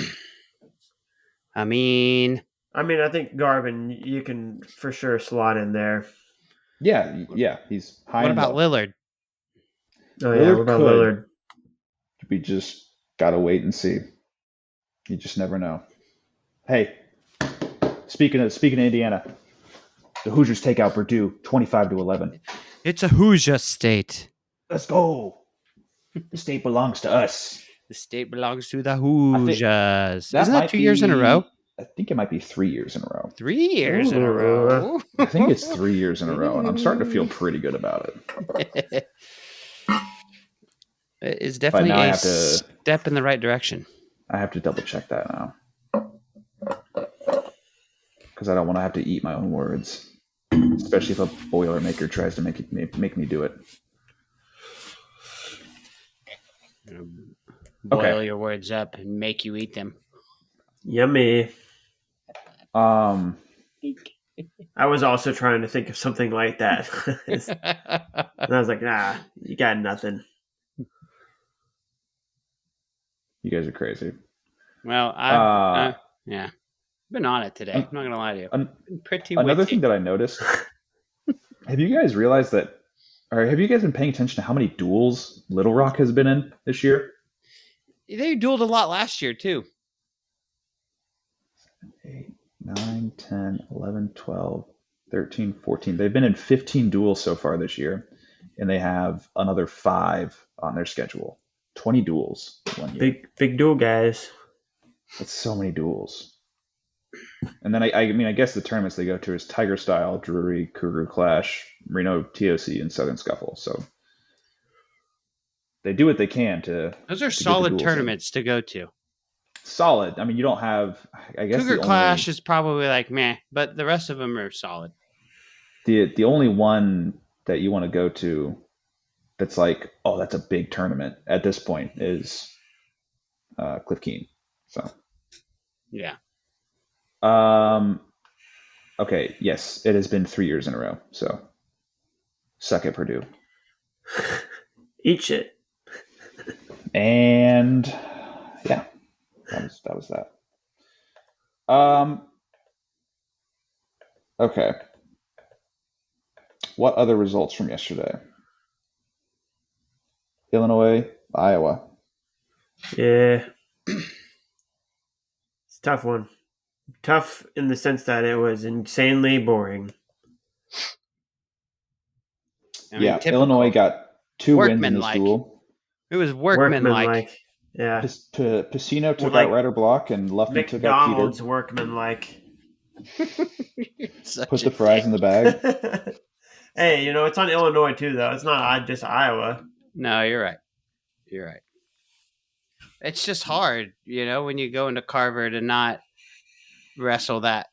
I mean, I think Garvin, you can for sure slot in there. Yeah, he's high. What about Lillard? Oh yeah, what about Lillard? We just gotta wait and see. You just never know. Hey, speaking of Indiana, the Hoosiers take out Purdue 25-11. It's a Hoosier state. Let's go. The state belongs to us. The state belongs to the Hoosiers. Isn't that 2 years in a row? I think it might be 3 years in a row. 3 years in a row. I think it's 3 years in a row, and I'm starting to feel pretty good about it. It's definitely a step in the right direction. I have to double check that now. Because I don't want to have to eat my own words. Especially if a Boilermaker tries to make me do it. Boil your words up and make you eat them. Yummy. I was also trying to think of something like that. And I was like, you got nothing. You guys are crazy. Well, I've been on it today. I'm not going to lie to you. Another thing that I noticed, have you guys realized that, or have you guys been paying attention to how many duels Little Rock has been in this year? They dueled a lot last year, too. 8, 9, 10, 11, 12, 13, 14. They've been in 15 duels so far this year, and they have another 5 on their schedule. 20 duels 1 year. Big duel, guys. That's so many duels. And then I guess the tournaments they go to is Tiger Style, Drury, Cougar Clash, Reno TOC, and Southern Scuffle. So they do what they can to. Those are solid tournaments to go to. Solid. I mean, you don't have. I guess Cougar Clash is probably like meh, but the rest of them are solid. The only one that you want to go to that's like, oh, that's a big tournament at this point is Cliff Keen. So yeah. Okay. Yes, it has been 3 years in a row. So suck at Purdue. Eat shit. And yeah, that was that. Okay. What other results from yesterday? Illinois, Iowa. Yeah. It's a tough one. Tough in the sense that it was insanely boring. Illinois got 2 wins in this duel. It was workmanlike. Yeah. Piscino took out Ryder Block and Luffy took out Peter. McDonald's workmanlike. Put the fries in the bag. Hey, it's on Illinois too, though. It's not just Iowa. No, you're right. It's just hard, when you go into Carver to not wrestle that,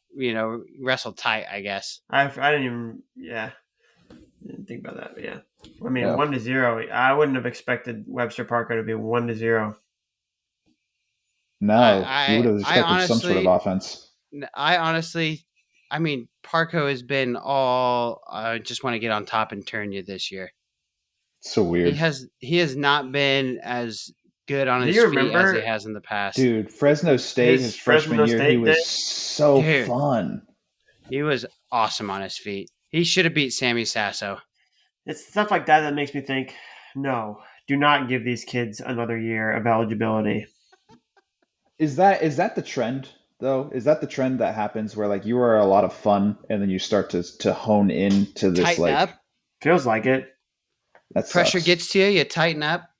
wrestle tight, I guess. I didn't think about that, but yeah. I mean, 1-0. I wouldn't have expected Webster Parker to be 1-0. No, you would have expected some sort of offense. I mean, Parko has been all, I just want to get on top and turn you this year. So weird. He has not been as good on his feet as he has in the past. Dude, Fresno State, his freshman year, he was so fun. He was awesome on his feet. He should have beat Sammy Sasso. It's stuff like that makes me think, no, do not give these kids another year of eligibility. Is that the trend though? Is that the trend that happens where like you are a lot of fun and then you start to hone into this Tighten like up. Feels like it. that Pressure sucks. gets to you. You tighten up.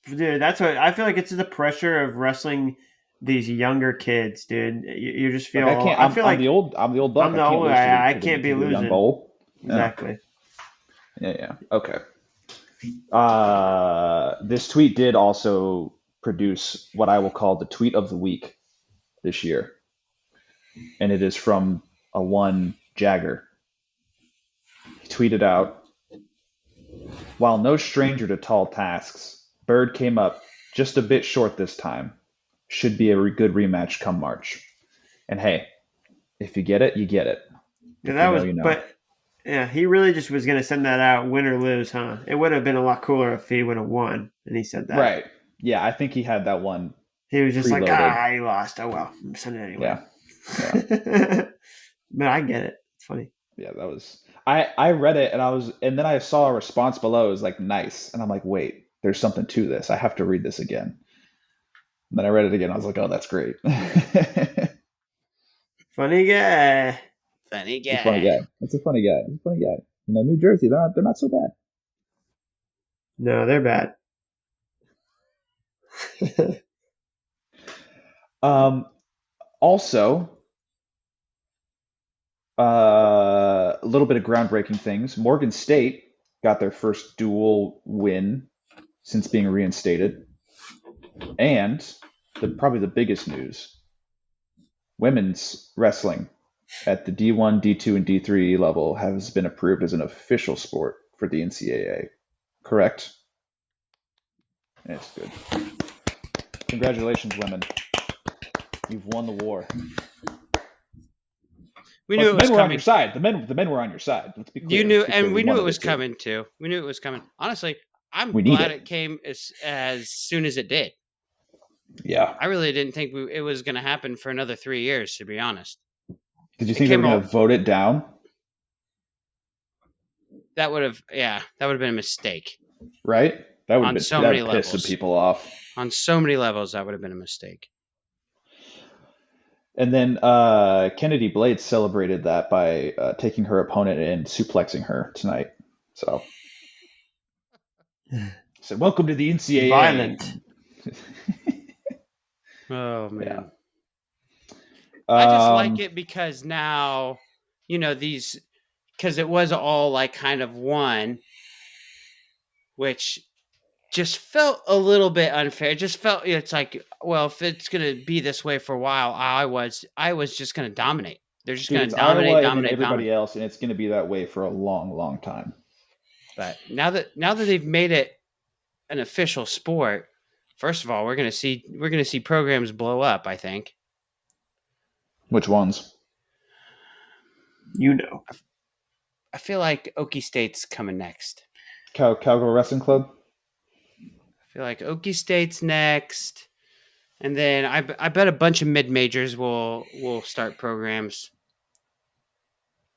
Dude, that's what I feel like. It's the pressure of wrestling these younger kids, dude. You just Like feel. I can't. I feel I'm like the old buck. I'm I the can't old lose guy. I can't be to the young losing. bull. Yeah. Exactly. Yeah. Okay. This tweet did also produce what I will call the tweet of the week this year, and it is from a one Jagger. He tweeted out, "While no stranger to tall tasks, Bird came up just a bit short this time. Should be a good rematch come March. And hey, if you get it, you get it. Yeah, If that you know, was. you know." But yeah, he really just was gonna send that out, win or lose, huh? It would have been a lot cooler if he would have won, and he said that. Right. Yeah, I think he had that one He was just like, preloaded. he lost. Oh well, I'm sending it anyway. Yeah. Yeah. But I get it. It's funny. Yeah, that was I read it and then I saw a response below. It was like nice. And I'm like, wait, there's something to this. I have to read this again. And then I read it again. I was like, oh, that's great. Funny guy. Funny It's a funny guy. guy. It's a funny guy. It's a funny guy. You know, New Jersey, they're not so bad. No, they're bad. Also, a little bit of groundbreaking things. Morgan State got their first dual win since being reinstated. And probably the biggest news, women's wrestling at the D1, D2, and D3 level has been approved as an official sport for the NCAA. Correct? It's good. Congratulations, women. You've won the war. We knew it the was men were on coming. your side. The men were on your side. Let's be clear. You knew, Let's be clear. and we knew it wanted was to. coming too. We knew it was coming. Honestly, I'm We need glad it. it came as soon as it did. Yeah. I really didn't think it was going to happen for another 3 years, to be honest. Did you think they were going to vote it down? That would have been a mistake. Right? That would On have so many pissed some levels. people off. On so many levels, that would have been a mistake. And then Kennedy Blades celebrated that by taking her opponent and suplexing her tonight. So, welcome to the NCAA. Violent. Oh man. Yeah. I just like it because now, because it was all like kind of one, which just felt a little bit unfair. It just felt it's like, well, if it's gonna be this way for a while, I was just gonna dominate. They're just gonna dominate, Iowa dominate, and everybody dominate. else, and it's going to be that way for a long, long time. But now that they've made it an official sport, first of all, we're gonna see programs blow up. I think. Which ones? You know. I feel like Okie State's coming next. Cowgirl Wrestling Club? I feel like Okie State's next. And then I bet a bunch of mid-majors will start programs.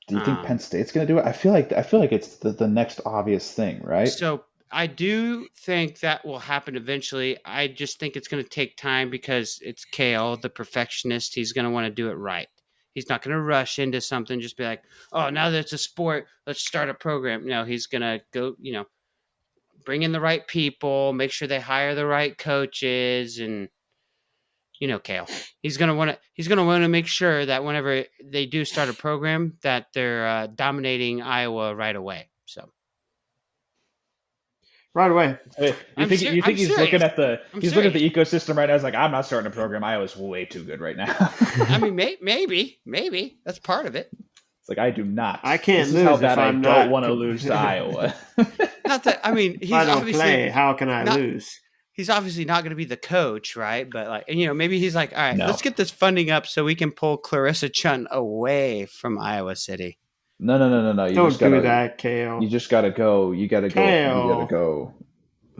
Do you think Penn State's going to do it? I feel like it's the next obvious thing, right? So I do think that will happen eventually. I just think it's going to take time because it's Kale, the perfectionist. He's going to want to do it right. He's not going to rush into something, just be like, oh, now that it's a sport, let's start a program. No, he's going to go, bring in the right people, make sure they hire the right coaches, and Kale. He's gonna want to make sure that whenever they do start a program, that they're dominating Iowa right away. So right away. You think he's looking at the looking at the ecosystem right now? He's like, I'm not starting a program. Iowa's way too good right now. I mean, maybe that's part of it. It's like I do not. I can't lose. This is how bad I don't want to lose to Iowa. Not that I mean, he's if I don't obviously play, how can I lose? He's obviously not going to be the coach, right? But like, maybe he's like, all right, No. let's get this funding up so we can pull Clarissa Chun away from Iowa City. No. You Don't just gotta, do that, Kale. You just gotta go. You gotta go. Kale. You gotta go.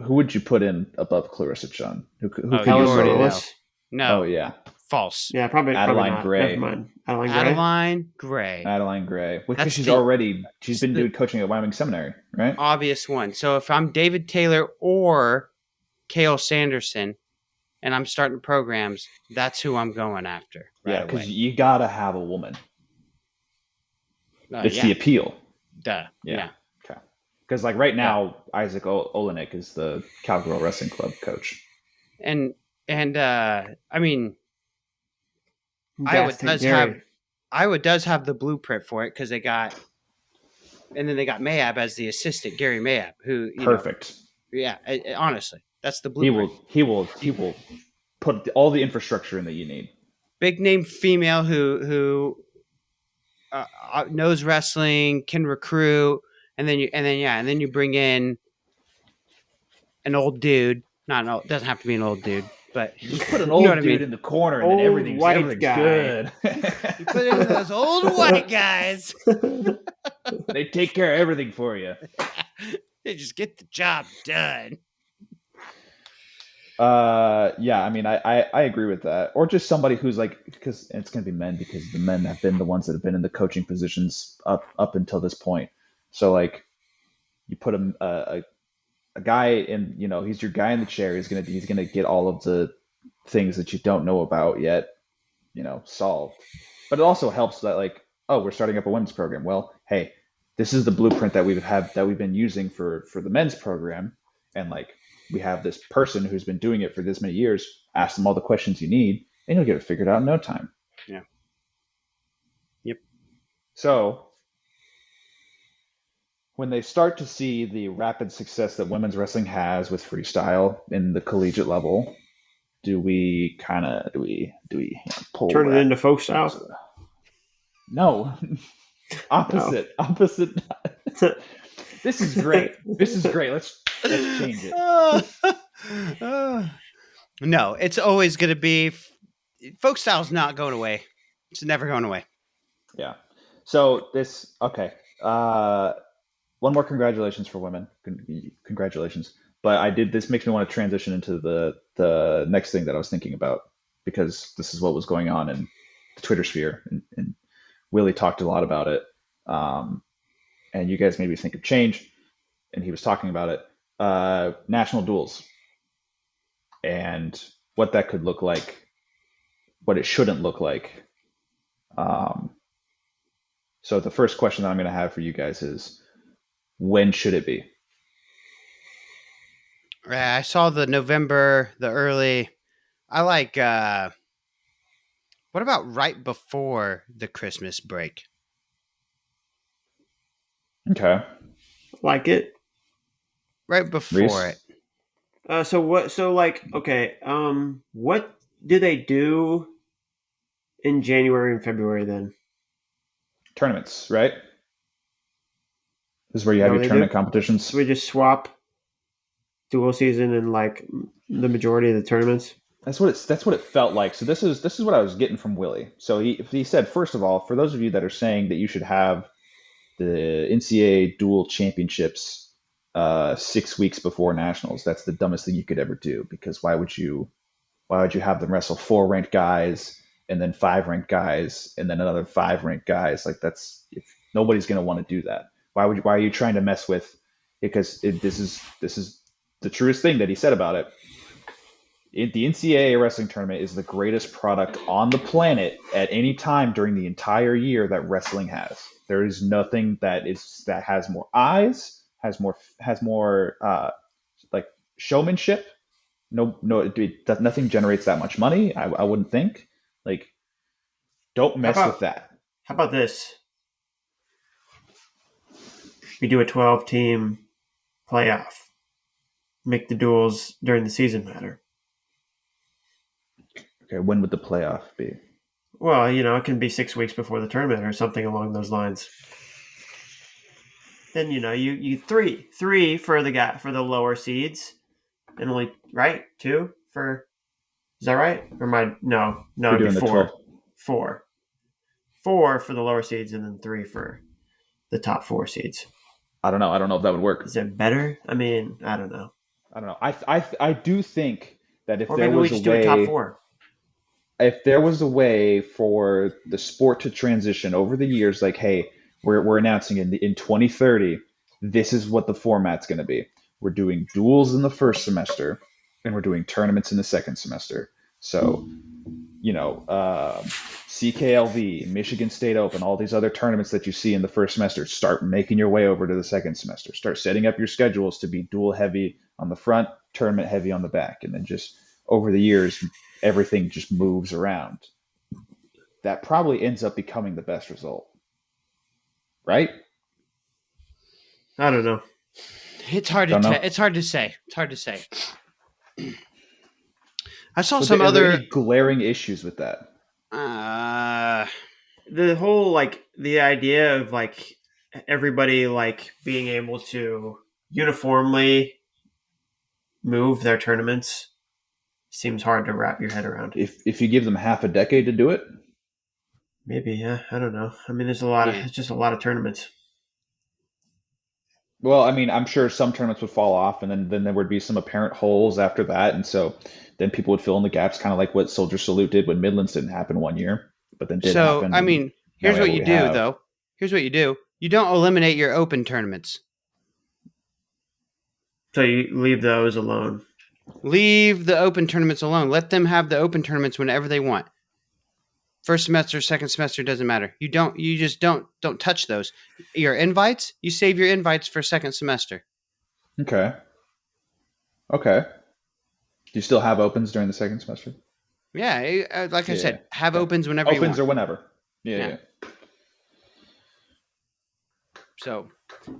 Who would you put in above Clarissa Chun? Who could you already know. No. Oh yeah. False. Yeah, probably Adeline Gray. Never mind. Adeline Gray. Adeline Gray. Because she's been doing coaching at Wyoming Seminary, right? Obvious one. So if I'm David Taylor or Kale Sanderson, and I'm starting programs, that's who I'm going after right away. Because you gotta have a woman. It's the appeal. Duh. Yeah. Okay. Because like right now, Isaac Olenek is the Cowgirl Wrestling Club coach. And I mean, Gary. Iowa does have the blueprint for it because they got Mayab as the assistant, Gary Mayab, who Perfect. Honestly, that's the blueprint. He will put all the infrastructure in that you need. Big name female who knows wrestling, can recruit, and then you bring in an old dude. Doesn't have to be an old dude, but you just put an old dude in the corner, and then everything's good. You put in those old white guys. They take care of everything for you. They just get the job done. I mean, I agree with that. Or just somebody who's like, because it's going to be men, because the men have been the ones that have been in the coaching positions up until this point. So like, you put a guy in, he's your guy in the chair. He's gonna get all of the things that you don't know about yet, solved. But it also helps that like, oh, we're starting up a women's program. Well, hey, this is the blueprint that we've been using for the men's program, and like we have this person who's been doing it for this many years. Ask them all the questions you need, and you'll get it figured out in no time. Yeah. Yep. So when they start to see the rapid success that women's wrestling has with freestyle in the collegiate level, do we pull turn it into folk style? No. Opposite. This is great. Let's change it. No, it's always going to be folk style's not going away. It's never going away. Yeah. So okay. One more congratulations for women. Congratulations. But this makes me want to transition into the next thing that I was thinking about, because this is what was going on in the Twitter sphere, and Willie talked a lot about it. And you guys made me think of change, and he was talking about it. National duels and what that could look like, what it shouldn't look like. So the first question that I'm going to have for you guys is, when should it be? I saw the November, the early. I like. What about right before the Christmas break? Okay. Like it. Right before Reese? it. So what? So like, okay. What do they do in January and February then? Tournaments, right? This is where you have your tournament competitions. So we just swap dual season and like the majority of the tournaments. That's what it felt like. So this is what I was getting from Willie. So he said, first of all, for those of you that are saying that you should have the NCAA dual championships 6 weeks before nationals, that's the dumbest thing you could ever do, because why would you have them wrestle 4 ranked guys and then 5 ranked guys and then another 5 ranked guys? Like nobody's going to want to do that. Why are you trying to mess with? Because this is the truest thing that he said about it. The NCAA wrestling tournament is the greatest product on the planet at any time during the entire year that wrestling has. There is nothing that has more eyes, has more like showmanship. Nothing generates that much money. I wouldn't think. Like, don't mess with that. How about this? We do a 12-team playoff. Make the duels during the season matter. Okay, when would the playoff be? Well, it can be 6 weeks before the tournament or something along those lines. Then you three for the lower seeds, and only 2 for. Is that right? Or no? It'd be 4. 4 for the lower seeds, and then 3 for the top 4 seeds. I don't know if that would work. Is it better? I mean, I don't know. I do think that if there was a way, do a top 4. If there was a way for the sport to transition over the years, like, hey, we're announcing in 2030, this is what the format's going to be. We're doing duels in the first semester, and we're doing tournaments in the second semester. So, CKLV, Michigan State Open, all these other tournaments that you see in the first semester, start making your way over to the second semester. Start setting up your schedules to be dual heavy on the front, tournament heavy on the back. And then just over the years, everything just moves around. That probably ends up becoming the best result. Right? I don't know. It's hard Don't know. It's hard to say. It's hard to say. I saw But some are there other any glaring issues with that? The whole the idea of everybody being able to uniformly move their tournaments seems hard to wrap your head around. If you give them half a decade to do it, maybe, yeah, I don't know. I mean, there's a lot of it's just a lot of tournaments. Well, I mean, I'm sure some tournaments would fall off, and then there would be some apparent holes after that, and so then people would fill in the gaps, kind of like what Soldier Salute did when Midlands didn't happen one year, but then did happen. I mean, here's what you do, though. Here's what you do. You don't eliminate your open tournaments. So you leave those alone. Leave the open tournaments alone. Let them have the open tournaments whenever they want. First semester, second semester, doesn't matter. You just don't touch those. Your invites, you save your invites for second semester. Okay. Do you still have opens during the second semester? Yeah, like I said, have opens whenever you want. Opens or whenever. Yeah. So,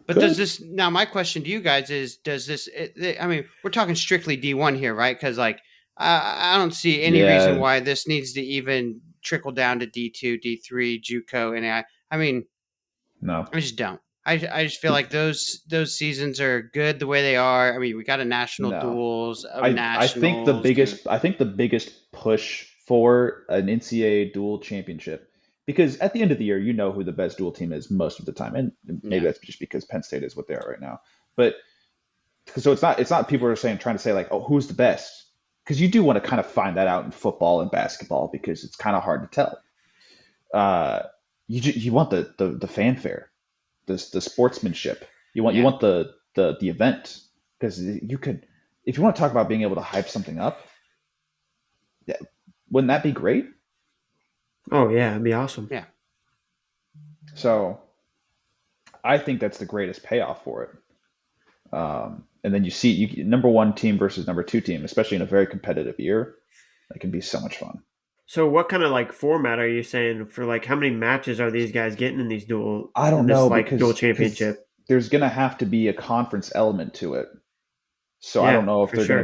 but does this, now my question to you guys is, I mean, we're talking strictly D1 here, right? Because I don't see any reason why this needs to even trickle down to D2, D3, JUCO, and I mean, no, I just don't. I just feel like those seasons are good the way they are. I mean, we got a national duels of nationals. I think the biggest push for an NCAA dual championship, because at the end of the year, you know who the best dual team is most of the time, and maybe that's just because Penn State is what they are right now. But so it's not people are trying to say oh, who's the best, because you do want to kind of find that out in football and basketball because it's kind of hard to tell. You want the fanfare, the sportsmanship. You want the event, because you could, if you want to talk about being able to hype something up, wouldn't that be great? Oh yeah, it'd be awesome. Yeah. So I think that's the greatest payoff for it. And then you see number one team versus number two team, especially in a very competitive year, that can be so much fun. So what kind of format are you saying for how many matches are these guys getting in these dual? I don't know, because dual championship. There's gonna have to be a conference element to it. So I don't know if they're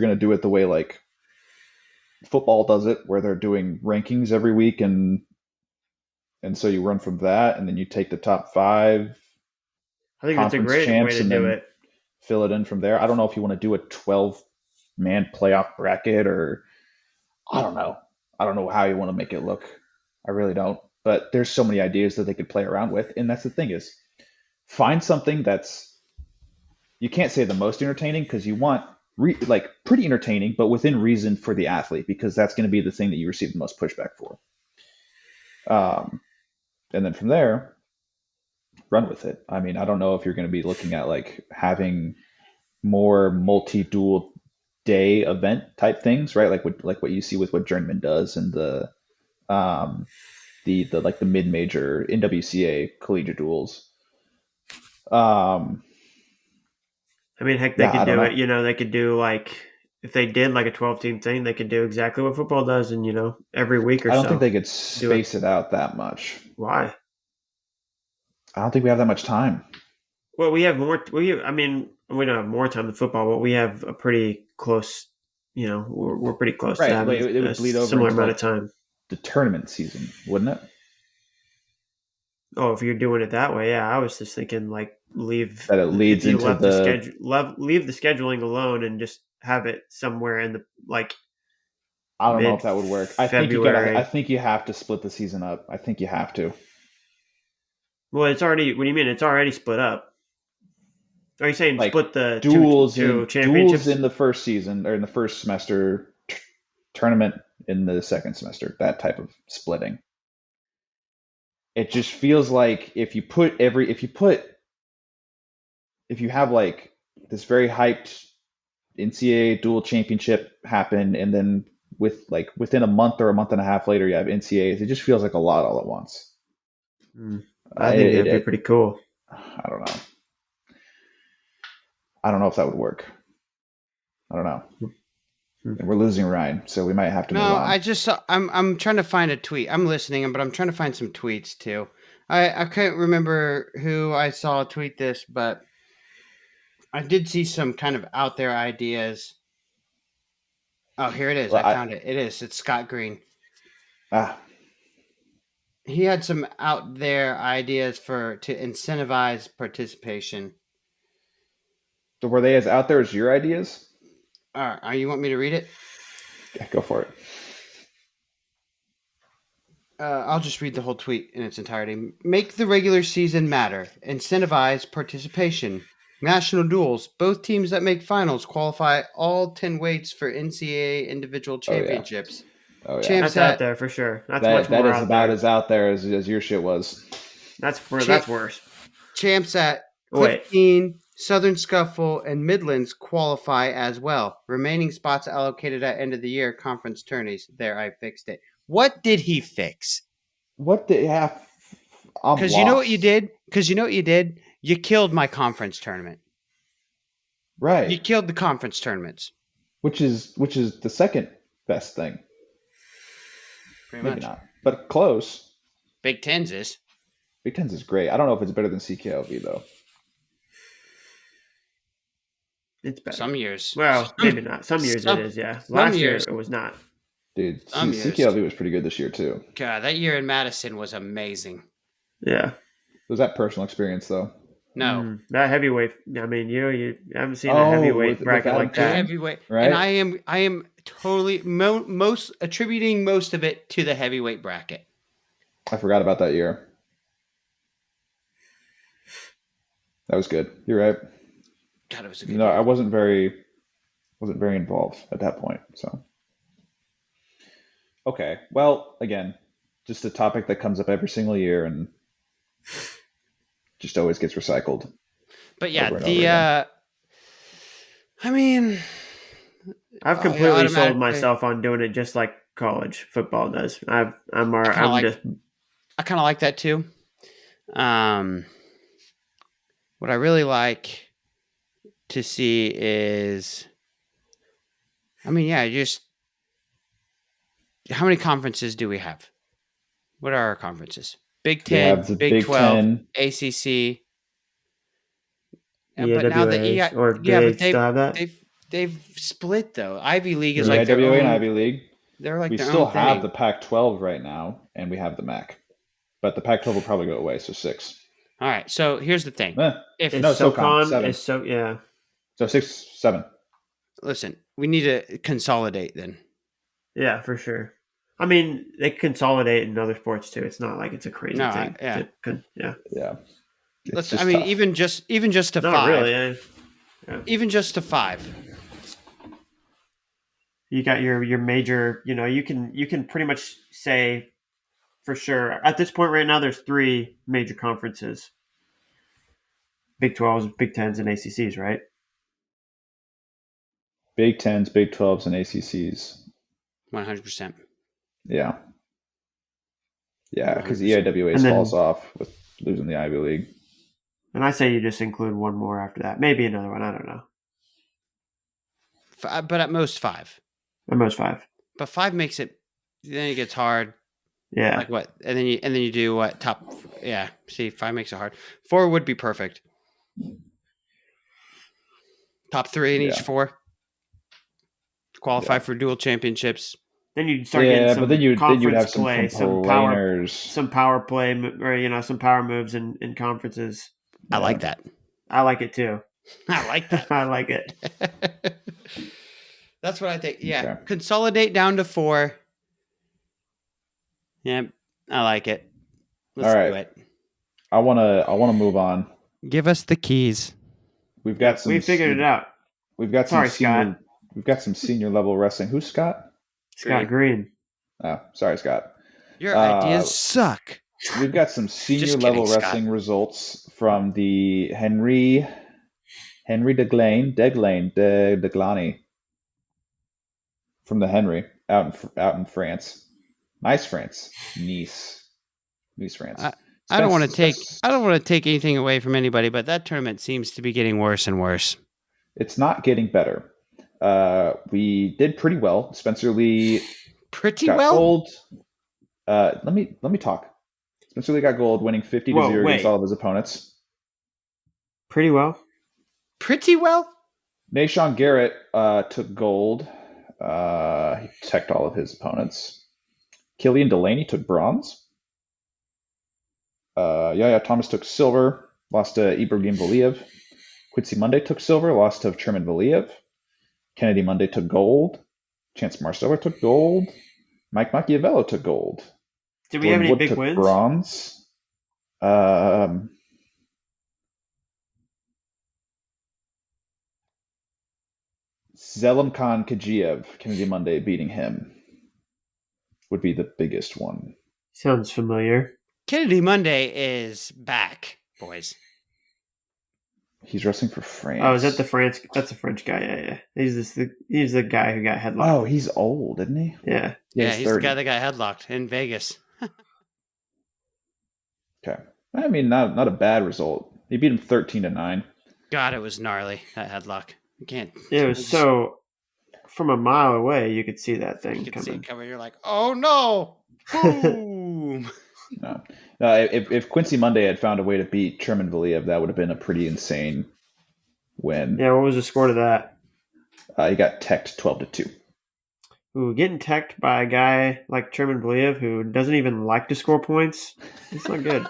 gonna do it the way football does it, where they're doing rankings every week, and so you run from that, and then you take the top 5. I think that's a great way to do it. Fill it in from there. I don't know if you want to do a 12-man playoff bracket, or I don't know. I don't know how you want to make it look. I really don't. But there's so many ideas that they could play around with, and that's the thing is, find something that's, you can't say the most entertaining, because you want pretty entertaining, but within reason for the athlete, because that's going to be the thing that you receive the most pushback for. And then from there, run with it. I mean, I don't know if you're going to be looking at having more multi-dual day event type things, right? Like what you see with what Journeyman does, and the mid-major NWCA collegiate duels. I mean, heck, they could do it. They could do if they did a 12-team thing, they could do exactly what football does, and every week or so. I don't think they could space it out that much. Why? I don't think we have that much time. Well, we don't have more time than football, but we have a pretty close. We're pretty close to having it would bleed over similar amount of time. The tournament season, wouldn't it? Oh, if you're doing it that way, yeah. I was just thinking leave that it leads into leave the scheduling alone and just have it somewhere in the I don't know if that would work. I think you have to split the season up. I think you have to. Well, it's already. What do you mean? It's already split up. Are you saying split the duels two championships in the first season, or in the first semester, tournament in the second semester? That type of splitting. It just feels like if you have this very hyped NCAA dual championship happen, and then within a month or a month and a half later, you have NCAAs. It just feels like a lot all at once. I think that'd be pretty cool. I don't know. I don't know if that would work. I don't know. We're losing Ryan, so we might have to move on. I just saw, I'm trying to find a tweet. I'm listening, but I'm trying to find some tweets too. I can't remember who I saw tweet this, but I did see some kind of out there ideas. Oh, here it is. Well, I found it. It's Scott Green. Ah, He had some out there ideas to incentivize participation. so were they as out there as your ideas? All right, you want me to read it? Yeah, go for it. I'll just read the whole tweet in its entirety. Make the regular season matter. Incentivize participation. National duels. Both teams that make finals qualify all 10 weights for NCAA individual championships. Oh yeah, Champs That's out there for sure. That's much that more is out about there. as out there as your shit was. That's worse. Champs at Wait. Clifton, Southern Scuffle, and Midlands qualify as well. Remaining spots allocated at end of the year conference tourneys. There, I fixed it. What did he fix? What the yeah? Because you know what you did? You killed my conference tournament. Right. You killed the conference tournaments. Which is the second best thing. Pretty Maybe much. not, but close. Big Tens is. Big Ten's is great. I don't know if it's better than CKLV though. It's better. Some years. Well, maybe not. Some years it is, yeah. Last year it was not. Dude, Some years. CKLV was pretty good this year too. God, that year in Madison was amazing. Yeah. Was that personal experience though? No. That heavyweight. I mean, you haven't seen a heavyweight bracket like that. Heavyweight, right? And I am totally most attributing most of it to the heavyweight bracket. I forgot about that year. That was good. You're right. God, it was a good No, year. I wasn't very involved at that point. So, okay. Well, again, just a topic that comes up every single year and just always gets recycled. But yeah, over and over again. I mean, I've completely sold myself on doing it just like college football does. I kind of like that too. What I really like to see is, I mean, yeah, just how many conferences do we have? What are our conferences? Big Ten, Big 12, 10. ACC. but now the still have that? They've split though. Ivy League is The like their IWA own, and Ivy League. They're like we their still own have thing. the Pac-12 right now, and we have the MAC, but the Pac-12 will probably go away. So 6. All right. So here's the thing. It's no, SoCon 7. It's so yeah. So 6, 7. Listen, we need to consolidate then. Yeah, for sure. I mean, they consolidate in other sports too. It's not like it's a crazy thing. Yeah. I mean, even just to not 5. Really, yeah. Even just to 5. You got your major. You can pretty much say for sure at this point right now. There's 3 major conferences: Big 12s, Big 10s, and ACCs. Right? Big 10s, Big 12s, and ACCs. 100%. Yeah. Yeah, because the EIWA falls off with losing the Ivy League. And I say you just include one more after that. Maybe another one. I don't know. But at most 5. At most 5. But 5 makes it. Then it gets hard. Yeah. Like what? And then you do what? Top. Yeah. See, 5 makes it hard. 4 would be perfect. Top 3 in each 4. Qualify for dual championships. Then you'd start getting some but then you'd have play, some power play, or some power moves in conferences. I like that. I like it too. I like that. I like it. That's what I think. Yeah, Okay. Consolidate down to 4. Yeah, I like it. Let's do it. I wanna move on. Give us the keys. We figured it out. We've got Scott. We've got some senior level wrestling. Who's Scott? Scott Green. Oh, sorry, Scott. Your ideas suck. We've got some senior level wrestling results from the Henry Henry Deglani from the Henry out in France. Nice France. Nice, France. I don't want to take anything away from anybody, but that tournament seems to be getting worse and worse. It's not getting better. We did pretty well. Spencer Lee got gold. Let me talk. Spencer Lee got gold, winning 50-0 against all of his opponents. Pretty well. Nashawn Garrett took gold. He teched all of his opponents. Killian Delaney took bronze. Yaya Thomas took silver, lost to Ibrahim Valiev. Quincy Monday took silver, lost to Truman Valiev. Kennedy Monday took gold. Chance Marstover took gold. Mike Machiavello took gold. Did we have any big wins? Bronze. Zelimkhan Kajiev, Kennedy Monday beating him would be the biggest one. Sounds familiar. Kennedy Monday is back, boys. He's wrestling for France. Oh, is that the France? That's a French guy. Yeah. He's the guy who got headlocked. Oh, he's old, isn't he? Yeah. He's the guy that got headlocked in Vegas. Okay. I mean, not a bad result. He beat him 13-9. God, it was gnarly, that headlock. You can't. It was so from a mile away, you could see that thing coming. See it coming. You're like, oh no! Boom! No. If Quincy Monday had found a way to beat Truman Valiev, that would have been a pretty insane win. Yeah, what was the score to that? He got teched 12-2. Ooh, getting teched by a guy like Truman Valiev who doesn't even like to score points. It's not good.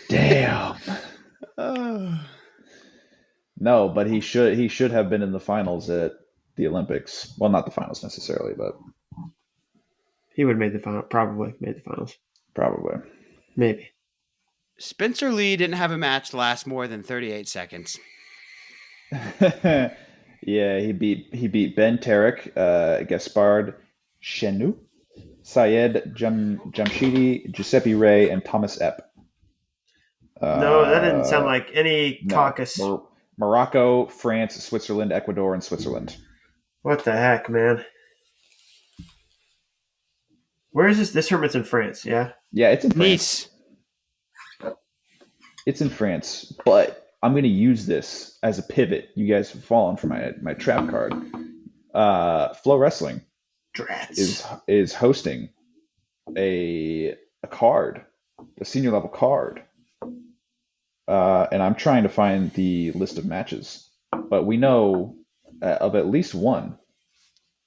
Damn. No, but he should have been in the finals at the Olympics. Well, not the finals necessarily, but he would have made the final. Probably made the finals. Probably. Maybe. Spencer Lee didn't have a match last more than 38 seconds. Yeah, he beat Ben Tarek, Gaspard Chenou, Syed Jamshidi, Giuseppe Ray, and Thomas Epp. No, that didn't sound like any caucus. Morocco, France, Switzerland, Ecuador, and Switzerland. What the heck, man? Where is this? This tournament's in France, yeah? Yeah, it's in France. Nice. It's in France, but I'm going to use this as a pivot. You guys have fallen for my trap card. Flow Wrestling is hosting a card, a senior level card. And I'm trying to find the list of matches, but we know of at least one.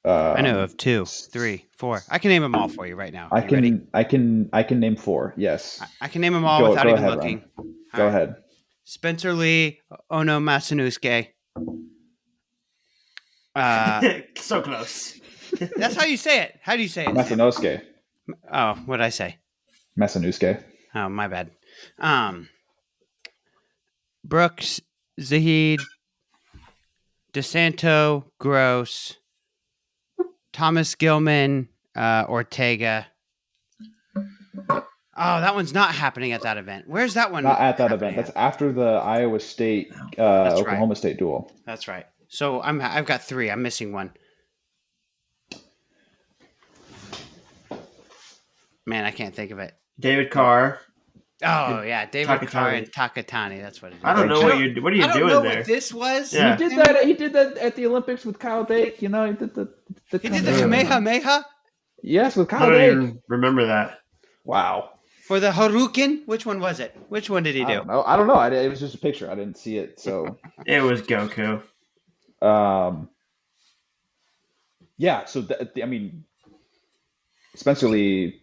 I know of 2, 3, 4. I can name them all for you right now. I can name 4. Yes, I can name them all without even looking. Go ahead. Spencer Lee, Ono Masanusuke. So close. That's how you say it. How do you say it? Masanusuke. Oh, what did I say? Masanusuke. Oh, my bad. Brooks, Zahid, DeSanto, Gross, Thomas Gilman, Ortega. Oh, that one's not happening at that event. Where's that one? Not at that event. That's after the Iowa State, Oklahoma State duel. That's right. So I've got 3. I'm missing one. Man, I can't think of it. David Carr. Oh yeah, David Carr and Takatani. That's what it is. I don't know what are you doing there. I don't know what this was. Yeah. He did that at the Olympics with Kyle Dake. You know, he did the Kamehameha. Yes, with Kyle Dake. I don't Dake. even remember that. Wow. For the Harukin, which one was it? Which one did he do? I don't know. It was just a picture. I didn't see it. So it was Goku. Yeah. So I mean, Spencer Lee.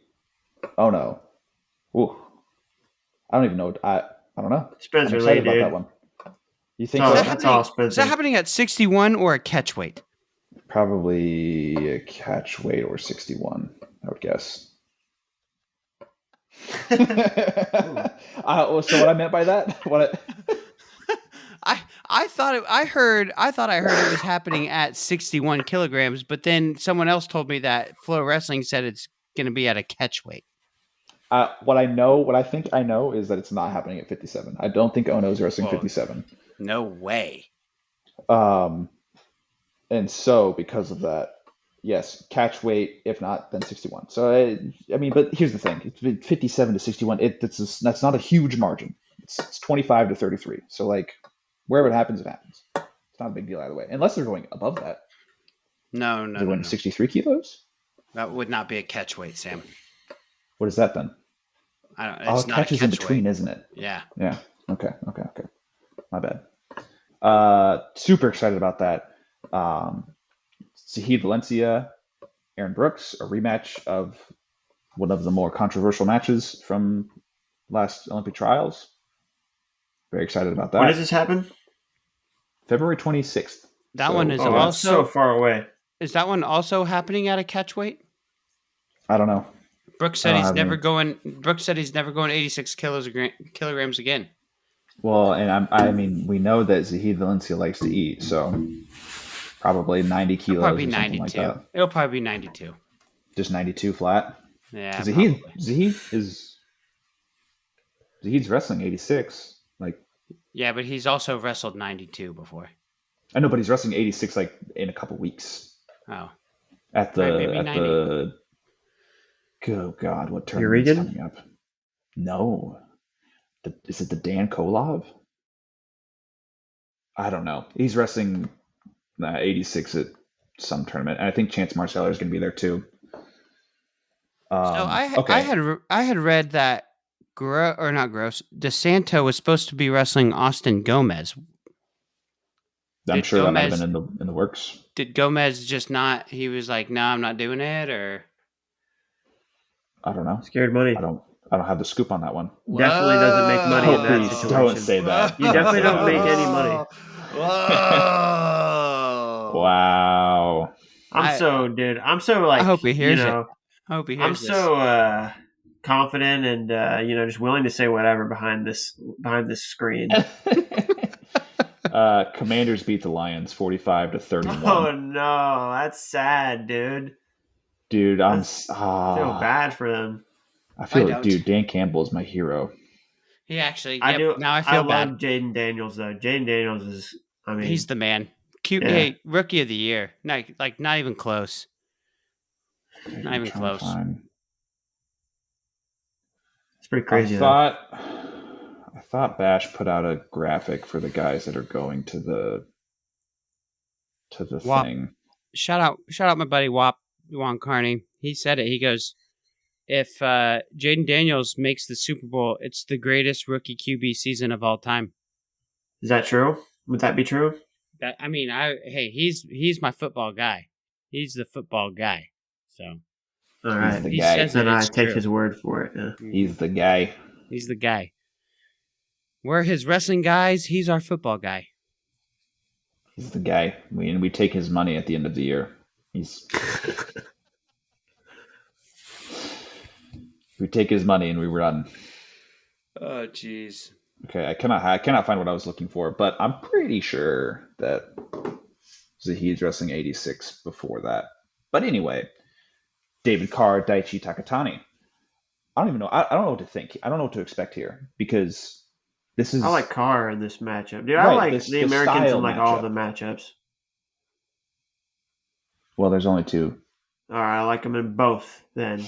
Oh no. Ooh. I don't even know. I don't know. Spencer Lee, about dude. That one. You think that's all Spencer? Is that happening at 61 or a catch weight? Probably a catch weight or 61, I would guess. So what I meant by that? I thought I heard it was happening at 61 kilograms, but then someone else told me that Flow Wrestling said it's going to be at a catch weight. What I think I know is that it's not happening at 57. I don't think Ono's wrestling 57. No way. Um, and so because of that, yes, catch weight. If not, then 61. So I mean, but here's the thing: it's 57 to 61. That's not a huge margin. It's 25 to 33. So like wherever it happens, it happens. It's not a big deal either way, unless they're going above that. No. They're going to 63 kilos. That would not be a catch weight, Sam. What is that then? I don't. It's not catch is in between, weight. isn't it? Yeah. Yeah. Okay. My bad. Super excited about that. Zahid Valencia, Aaron Brooks, a rematch of one of the more controversial matches from last Olympic trials. Very excited about that. When does this happen? February 26th. That one is that's also so far away. Is that one also happening at a catch weight? I don't know. Brooks said he's never going 86 kilograms again. Well, and I mean, we know that Zahid Valencia likes to eat, so probably 90 kilos. It'll probably be 92. Like that. It'll probably be 92. Just 92 flat. Yeah. Zahid's wrestling 86. Like. Yeah, but he's also wrestled 92 before. I know, but he's wrestling 86 like in a couple weeks. Oh. At the oh God, what tournament is coming up? No. Is it the Dan Kolov? I don't know. He's wrestling 86 at some tournament. And I think Chance Marceller is going to be there too. So I had read that DeSanto was supposed to be wrestling Austin Gomez. I'm sure that might have been in the works. Did Gomez just not? He was like, "No, I'm not doing it," or I don't know. Scared money. I don't have the scoop on that one. Definitely doesn't make money in that situation. Don't say that. You definitely don't make any money. Whoa! Wow. I'm so like. I hope he hears it. I hope he hears this. I'm so confident and just willing to say whatever behind this screen. Commanders beat the Lions 45 to 31. Oh no, that's sad, dude. Dude, I feel bad for them. I feel like, dude, Dan Campbell is my hero. He actually, I do. Now I feel bad. I love Jaden Daniels though. Jaden Daniels is, he's the man. Hey, rookie of the year. Not even close. Not even close. It's pretty crazy. I thought Bash put out a graphic for the guys that are going to the WAP. thing. Shout out my buddy WAP, Juan Carney. He said it. He goes, if Jaden Daniels makes the Super Bowl, it's the greatest rookie QB season of all time. Is that true? Would that be true? He's my football guy. He's the football guy. So, all right. He says then I take his word for it. Yeah. He's the guy. He's the guy. We're his wrestling guys. He's our football guy. He's the guy. We take his money at the end of the year. We take his money and we run. Oh, jeez. Okay, I cannot find what I was looking for, but I'm pretty sure that Zahid's wrestling 86 before that. But anyway, David Carr, Daichi Takatani. I don't even know. I don't know what to think. I don't know what to expect here because this is. I like Carr in this matchup, dude. I like the Americans in like all the matchups. Well, there's only two. All right, I like them in both then.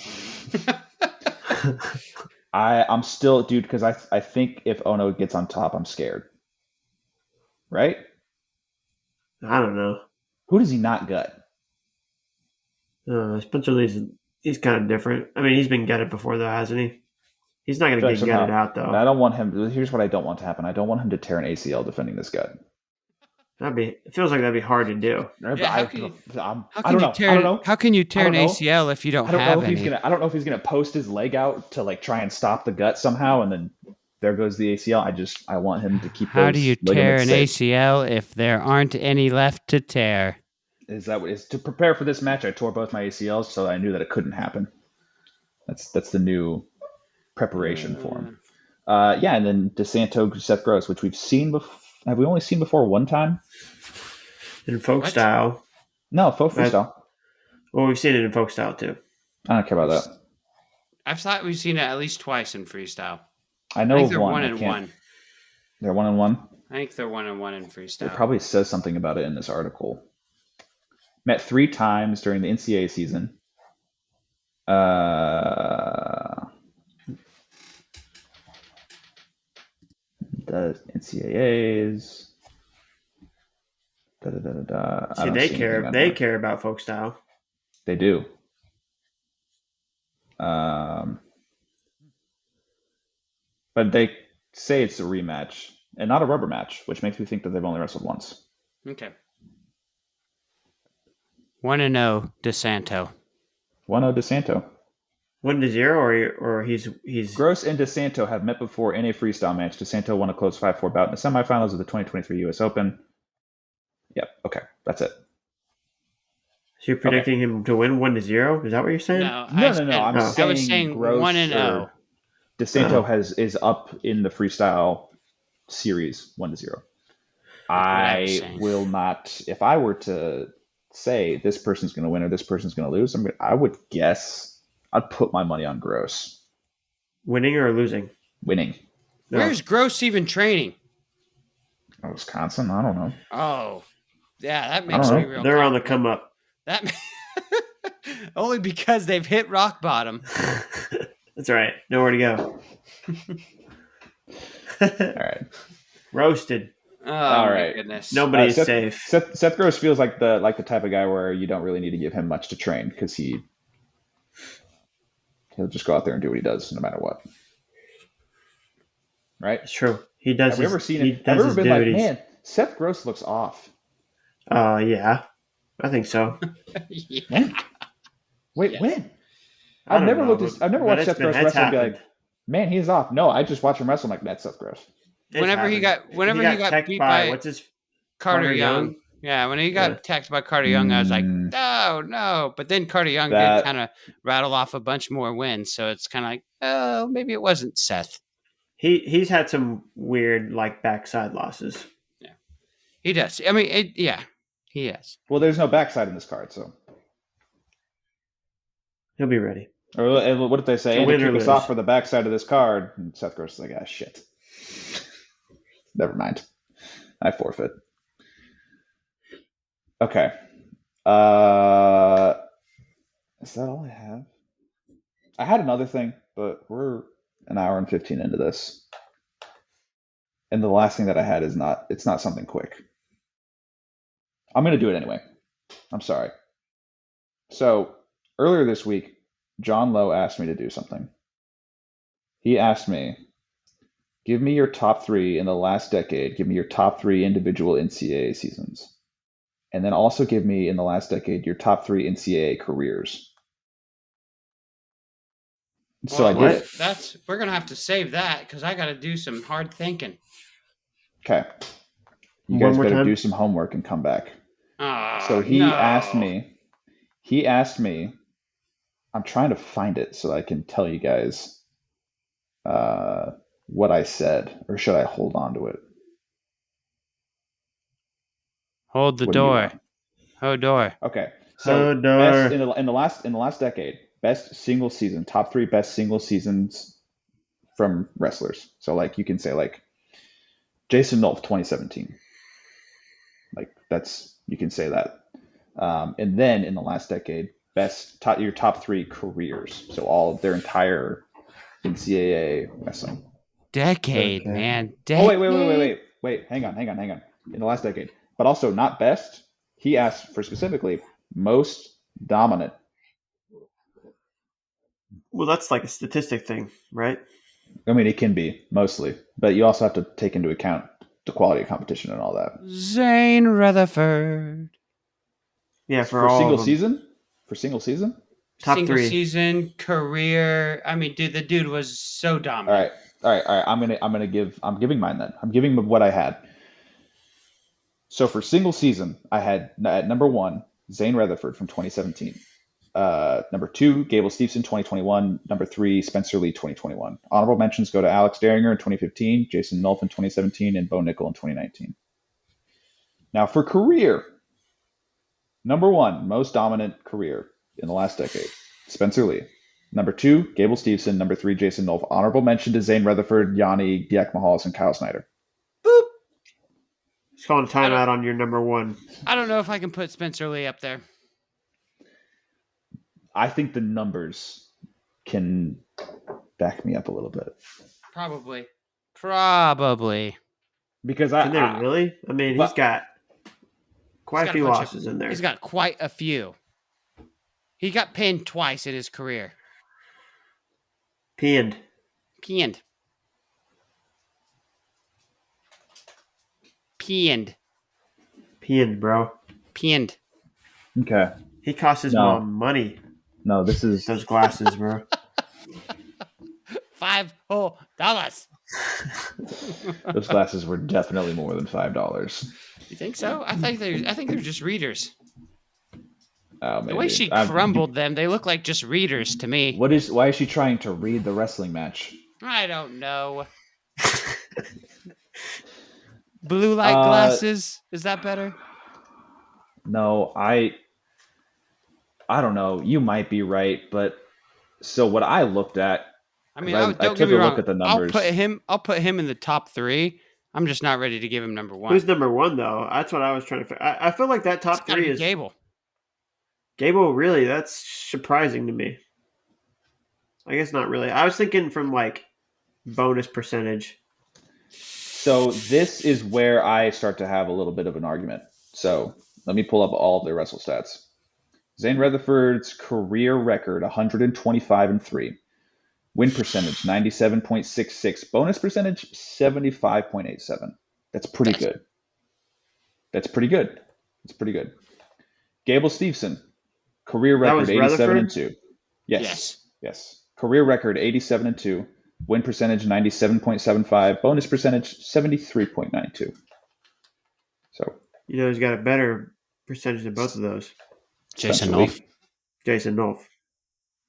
I'm still, dude, because I think if Ono gets on top, I'm scared. Right? I don't know. Who does he not gut? Spencer Lee's he's kind of different. I mean, he's been gutted before, though, hasn't he? He's not going to get gutted out, though. I don't want him. Here's what I don't want to happen. I don't want him to tear an ACL defending this gut. It feels like that'd be hard to do. Yeah, I don't know. How can you tear an ACL if you don't have any? I don't know if he's gonna post his leg out to like try and stop the gut somehow, and then there goes the ACL. I want him to keep. How do you tear an ACL if there aren't any left to tear? Is to prepare for this match? I tore both my ACLs, so I knew that it couldn't happen. That's the new preparation for him. And then DeSanto, Seth Gross, which we've seen before. Have we only seen before one time? In folk style. No, folk freestyle. Well, we've seen it in folk style too. I don't care about that. I've thought we've seen it at least twice in freestyle. I I know think of they're one. 1-1. They're 1-1. I think they're 1-1 in It freestyle. probably says something about it in this article. Met 3 times during the NCAA season. The NCAAs. See, they care. They care about folk style. They do. But they say it's a rematch and not a rubber match, which makes me think that they've only wrestled once. Okay. 1-0 DeSanto. 1-0 DeSanto. 1-0, or he's Gross and DeSanto have met before in a freestyle match. DeSanto won a close 5-4 bout in the semifinals of the 2023 U.S. Open. Yep. Okay, that's it. So you're predicting him to win 1-0? Is that what you're saying? No. I was saying Gross 1-0. DeSanto is up in the freestyle series 1-0. I will not. If I were to say this person's going to win or this person's going to lose, I would guess I'd put my money on Gross. Winning or losing? Winning. No. Where's Gross even training? Wisconsin? I don't know. Oh, yeah, that makes me real. They're on the come up. That only because they've hit rock bottom. That's right. Nowhere to go. All right. Roasted. Oh, all right. My goodness. Nobody is safe. Seth Gross feels like the type of guy where you don't really need to give him much to train because he'll just go out there and do what he does no matter what. Right? It's true. He does. Have we ever seen it? Have you ever been like, man, Seth Gross looks off? Yeah. I think so. Yeah. When? Wait, when? I've never watched Seth Gross wrestle and be like, man, he's off. No, I just watch him wrestle. I'm like, that's Seth Gross. Whenever he got beat by what's his Carter Young. Yeah, when he got teched by Carter Young, I was like, no. But then Carter Young did kind of rattle off a bunch more wins, so it's kind of like, oh, maybe it wasn't Seth. He's had some weird backside losses. Yeah, he does. I mean, he has. Well, there's no backside in this card, so he'll be ready. Or what did they say? And to kick us off for the backside of this card, and Seth Gross is like, shit. Never mind. I forfeit. Okay. Is that all I have? I had another thing, but we're an hour and 15 into this. And the last thing that I had it's not something quick. I'm going to do it anyway. I'm sorry. So earlier this week, John Lowe asked me to do something. He asked me, give me your top 3 in the last decade. Give me your top 3 individual NCAA seasons. And then also give me, in the last decade, your top 3 NCAA careers. So I did it. We're going to have to save that because I got to do some hard thinking. Okay. You guys better do some homework and come back. So he asked me, I'm trying to find it so I can tell you guys what I said, or should I hold on to it? Hold the door. Hold door. Okay. So best, in the last decade, best single season, top 3 best single seasons from wrestlers. So you can say Jason Nolf 2017. You can say that. And then in the last decade, your top 3 careers. So all their entire NCAA wrestling. Decade, man. Oh, wait. Hang on. In the last decade. But also not best. He asked for specifically most dominant. Well, that's like a statistic thing, right? I mean, it can be mostly, but you also have to take into account the quality of competition and all that. Zane Rutherford. Yeah, for single season? For single season? Top single 3 season career. I mean, dude, the dude was so dominant. All right. I'm giving mine then. I'm giving what I had. So for single season, I had at number 1 Zane Rutherford from 2017. Number 2 Gable Steveson 2021. Number 3 Spencer Lee 2021. Honorable mentions go to Alex Daringer in 2015, Jason Nolf in 2017, and Bo Nickel in 2019. Now for career, number 1 most dominant career in the last decade, Spencer Lee. Number 2, Gable Steveson. Number 3, Jason Nolf. Honorable mention to Zane Rutherford, Yanni Diekmahalis, and Kyle Snyder. Boop. Just calling a timeout on your number 1. I don't know if I can put Spencer Lee up there. I think the numbers can back me up a little bit. Probably. Because Can they really? I mean, he's got quite a few losses in there. He's got quite a few. He got pinned twice in his career. Pinned, bro. Pinned. Okay. He cost his mom money. No, this is those glasses, bro. $5 whole. Those glasses were definitely more than $5. You think so? I think they're just readers. Maybe. The way she crumbled them, they look like just readers to me. Why is she trying to read the wrestling match? I don't know. Blue light glasses. Is that better? No, I don't know. You might be right, but so what I looked at. I mean, I don't get me wrong. Look at the numbers. I'll put him in the top 3. I'm just not ready to give him number 1. Who's number 1 though? That's what I was trying to figure. I feel like that top 3 is Gable. Gable, really? That's surprising to me. I guess not really. I was thinking from like bonus percentage. So this is where I start to have a little bit of an argument. So let me pull up all of their wrestle stats. Zane Rutherford's career record, 125-3. Win percentage, 97.66. Bonus percentage, 75.87. That's pretty good. That's pretty good. Gable Steveson, career record, 87-2. Yes. Career record, 87-2. Win percentage, 97.75. Bonus percentage, 73.92. So. He's got a better percentage than both of those. Jason Nolf.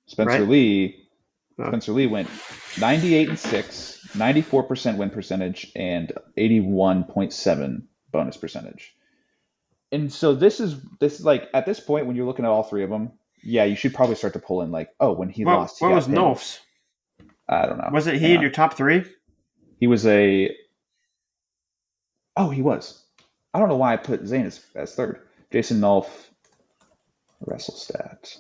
Spencer Lee went 98-6, 94% win percentage, and 81.7 bonus percentage. And so this is like at this point when you're looking at all 3 of them, yeah, you should probably start to pull in like, when he lost. What was Nolf's? I don't know. Was it he in your top 3? He was he was. I don't know why I put Zane as 3rd. Jason Nolf, wrestle stats.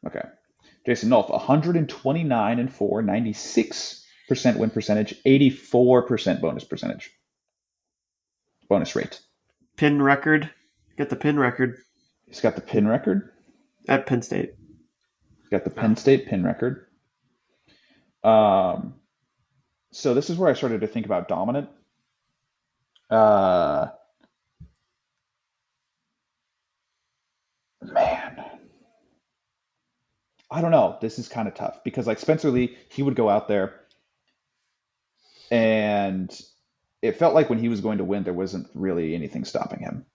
Okay. Jason Nolf, 129-4, 96% win percentage, 84% bonus percentage. Bonus rate. Pin record. Get the pin record. He's got the pin record. At Penn State. He's got the Penn State pin record. So this is where I started to think about dominant. Man. I don't know. This is kind of tough because like Spencer Lee, he would go out there and it felt like when he was going to win, there wasn't really anything stopping him.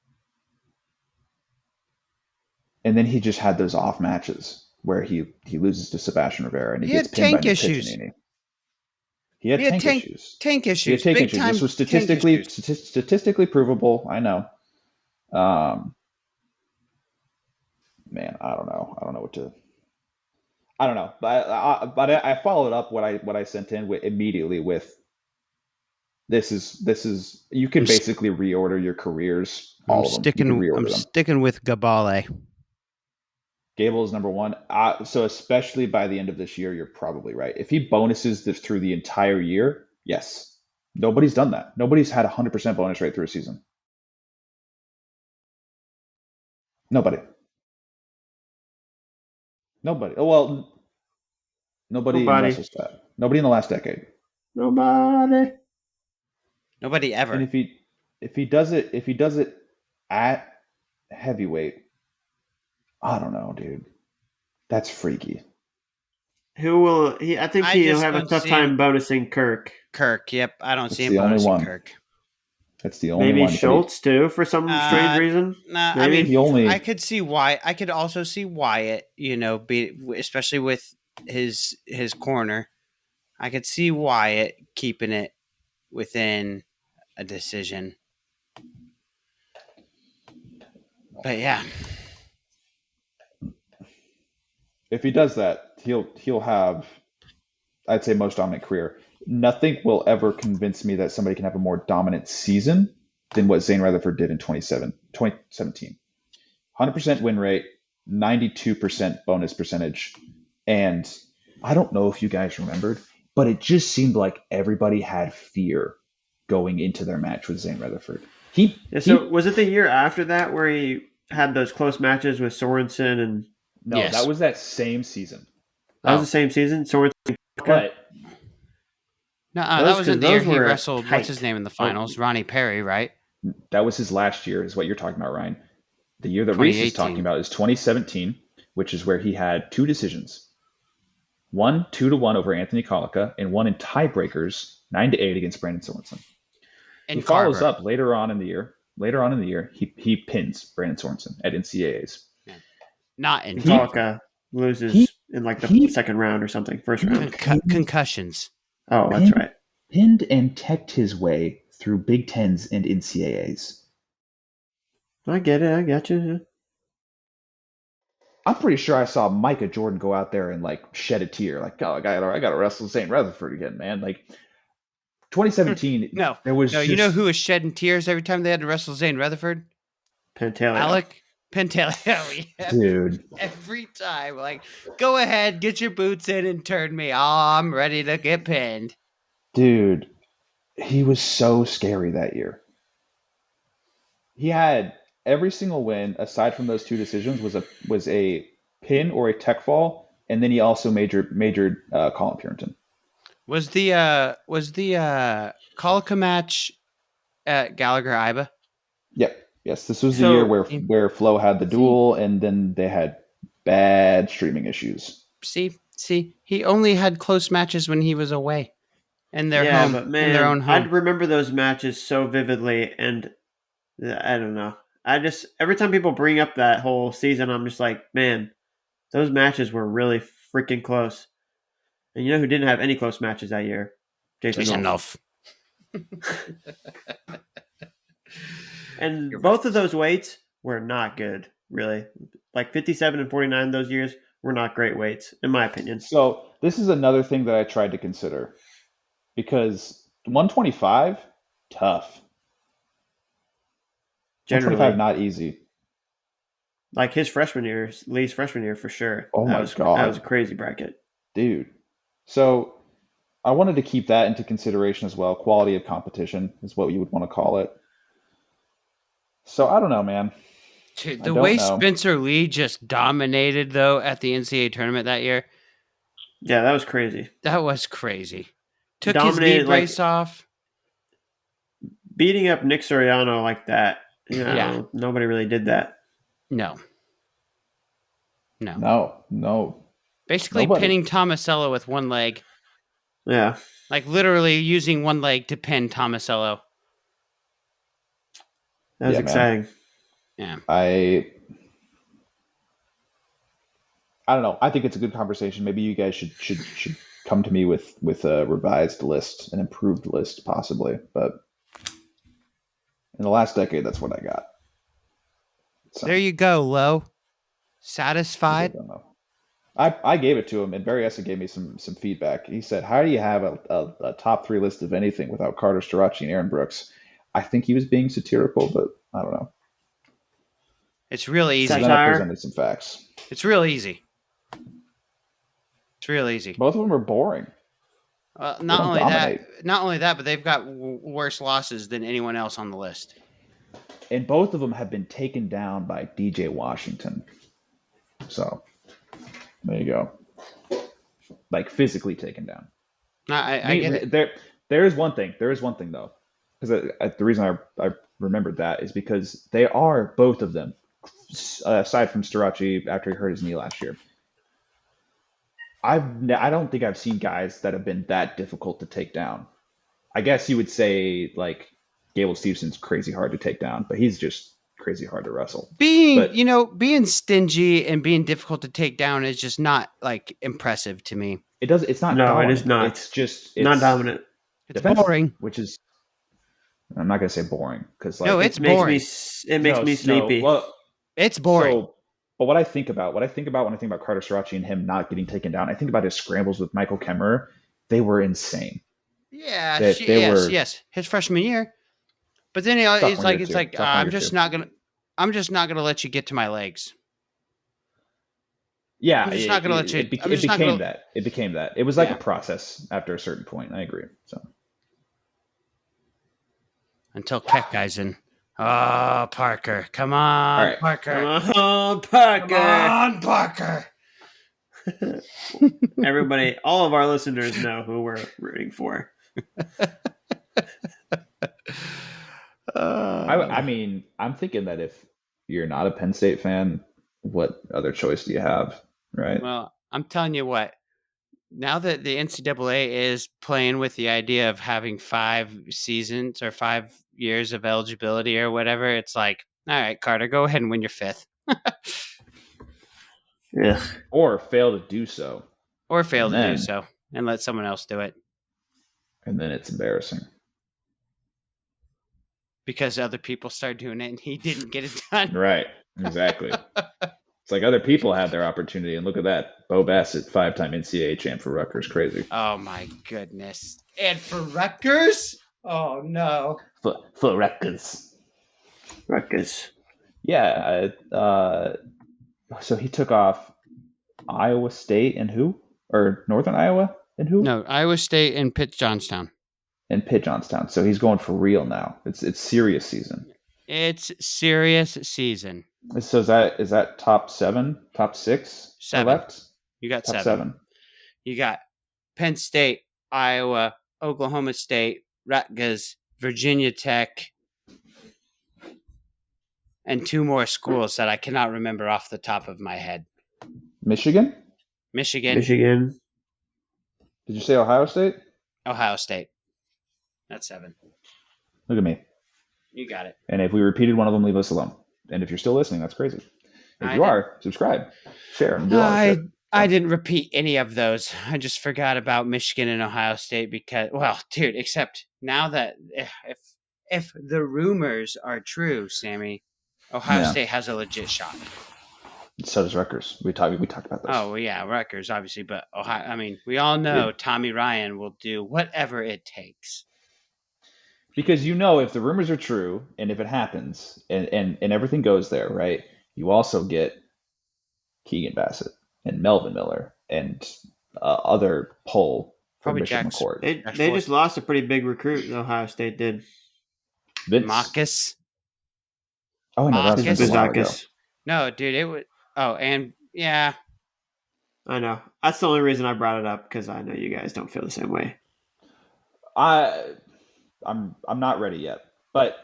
And then he just had those off matches where he loses to Sebastian Rivera and he gets pinned by Piccinini. He had tank issues. Tank issues. He had tank issues. This was statistically provable. I know. Man, I don't know. I don't know what to. I don't know, but I followed up what I sent in immediately with. This is you can basically reorder your careers. All of them. I'm sticking with Gabale. Gable is number 1. So especially by the end of this year, you're probably right. If he bonuses this through the entire year, yes. Nobody's done that. Nobody's had 100% bonus rate through a season. Nobody. Well, nobody in WrestleStat. Nobody in the last decade. Nobody ever. And if he does it at heavyweight, I don't know, dude. That's freaky. Who will he? I think he'll have a tough time bonusing Kirk. Yep. I don't see him bonusing Kirk. That's the only one. Maybe Schultz too, for some strange reason. Nah, maybe. I mean, I could see why. I could also see Wyatt. Especially with his corner, I could see Wyatt keeping it within a decision. But yeah. if he does that, he'll have, I'd say, most dominant career. Nothing will ever convince me that somebody can have a more dominant season than what Zane Rutherford did in 2017. 100% win rate, 92% bonus percentage. And I don't know if you guys remembered, but it just seemed like everybody had fear going into their match with Zane Rutherford. So was it the year after that where he had those close matches with Sorensen and No, Yes. that was that same season. that was the same season? Sorensen, But No, Those- that wasn't the 'cause year those he were wrestled. What's his tight. name in the finals? Ronnie Perry, right? that was his last year, is what you're talking about, Ryan. The year that Reese is 2018. talking about is 2017, which is where he had two decisions. One 2-1 over Anthony Colica, and one in tiebreakers 9-8 against Brandon Sorensen. And He follows Carver. up later on in the year. He pins Brandon Sorensen at NCAAs. Not in Metallica loses he- in like the he- second round or something, first round. concussions. Oh, that's right. Pinned and teched his way through Big Tens and NCAAs. I get it. I got you. I'm pretty sure I saw Micah Jordan go out there and like shed a tear, like, "Oh, I gotta wrestle St. Rutherford again, man." Like 2017, No, there was you know who was shedding tears every time they had to wrestle Zane Rutherford? Pentaleo. Alec Pentaleo. Yeah. dude. Every time, like, go ahead, get your boots in and turn me. Oh, I'm ready to get pinned. Dude, he was so scary that year. He had every single win aside from those two decisions was a pin or a tech fall, and then he also majored Colin Purinton. Was the Colica match at Gallagher Iba? Yep. Yes, this was the So- year where Flo had the duel, and then they had bad streaming issues. See, he only had close matches when he was away, and their home, but in their own man, home. I remember those matches so vividly, and I don't know. I just every time people bring up that whole season, I'm just like, man, those matches were really freaking close. And you know who didn't have any close matches that year? Jason Wolf. And both of those weights were not good, really. Like 57 and 49 those years were not great weights, in my opinion. So this is another thing that I tried to consider, because 125, tough. Generally, 125, not easy. like his freshman year, Lee's freshman year for sure. Oh my God. That was a crazy bracket. Dude. So I wanted to keep that into consideration as well. Quality of competition is what you would want to call it. So I don't know, man. Dude, I the don't way know. Spencer Lee just dominated, though, at the NCAA tournament that year, Yeah, that was crazy. that was crazy. Took his Dominated, knee brace off. Beating up Nick Soriano like that, Yeah. nobody really did that. No. No. Basically Nobody. pinning Tomasello with one leg. Yeah, Like, literally using one leg to pin Tomasello. that was Yeah, man. exciting. Yeah. I don't know. I think it's a good conversation. Maybe you guys should come to me with a revised list, an improved list, possibly. But in the last decade, that's what I got. So, There you go, Lo. I Satisfied? don't know. I gave it to him, and Barry Essen gave me some feedback. He said, "How do you have a top three list of anything without Carter Strachey and Aaron Brooks?" I think he was being satirical, but I don't know. It's real easy. So then I presented some facts. It's real easy. It's real easy. Both of them are boring. Not don't only dominate. that, but they've got worse losses than anyone else on the list. And both of them have been taken down by DJ Washington. So there you go. Like physically taken down. I get it. There is one thing. There is one thing though, because the reason I remembered that is because they are both of them, aside from Strachey after he hurt his knee last year. I don't think I've seen guys that have been that difficult to take down. I guess you would say like Gable Stevenson's crazy hard to take down, but he's just crazy hard to wrestle. Being stingy and being difficult to take down is just not like impressive to me. It's not. No, dominant. it is not. It's not dominant. It's defensive, boring. which is. I'm not gonna say boring because No, It it's makes boring. me sleepy. Well, It's boring. so But what I think about when I think about Carter Sarachi and him not getting taken down, I think about his scrambles with Michael Kemmerer. They were insane. Yeah, They were yes, his freshman year. But then sophomore year it's too. like Sophomore I'm year just too. not gonna let you get to my legs. Yeah, I'm just not gonna let you. it I'm just not became gonna. that. It became that. It was like a Yeah. process after a certain point. I agree. So Until Keckheisen. Oh, Parker, come all on, right. Parker, Come on, come Parker. on, Parker. Everybody, all of our listeners know who we're rooting for. I mean, I'm thinking that if you're not a Penn State fan, what other choice do you have, right? Well, I'm telling you what. Now that the NCAA is playing with the idea of having 5 seasons or 5 years of eligibility or whatever, it's like, all right, Carter, go ahead and win your 5th. Yeah. Or fail to do so, Or fail And to do then- so and let someone else do it and then it's embarrassing. because other people start doing it and he didn't get it done. Right. Exactly. It's like other people had their opportunity, and look at that. Bo Bassett, 5-time NCAA champ for Rutgers. Crazy. Oh, my goodness. And for Rutgers? Oh, no. For Rutgers. Rutgers. Yeah. So he took off Iowa State and who? Or Northern Iowa and who? No, Iowa State and Pitt Johnstown. And Pitt Johnstown. So he's going for real now. It's serious season. It's serious season. So is that top 7, top 6 7. left? You got Top 7. You got Penn State, Iowa, Oklahoma State, Rutgers, Virginia Tech, and 2 more schools that I cannot remember off the top of my head. Michigan? Michigan, Michigan. Did you say Ohio State? Ohio State. That's 7. Look at me. You got it. And if we repeated one of them, leave us alone. And if you're still listening, that's crazy. If you are, subscribe, share, and do all that shit. I didn't repeat any of those. I just forgot about Michigan and Ohio State because, well, dude, except now that if the rumors are true, Sammy, Ohio State has a legit shot. So does Rutgers. We talked about this. Oh, well, yeah, Rutgers, obviously, but Ohio, I mean, we all know Tommy Ryan will do whatever it takes. Because if the rumors are true, and if it happens, and everything goes there, right, you also get Keegan Bassett and Melvin Miller and other pull from Probably Bishop Jack's- McCourt. They just lost a pretty big recruit. Ohio State did. Vince. Marcus? Oh, no, that was Marcus. Vince a while ago. Bizakis. No, dude, it was. Oh, and yeah, I know. That's the only reason I brought it up, because I know you guys don't feel the same way. I'm not ready yet, but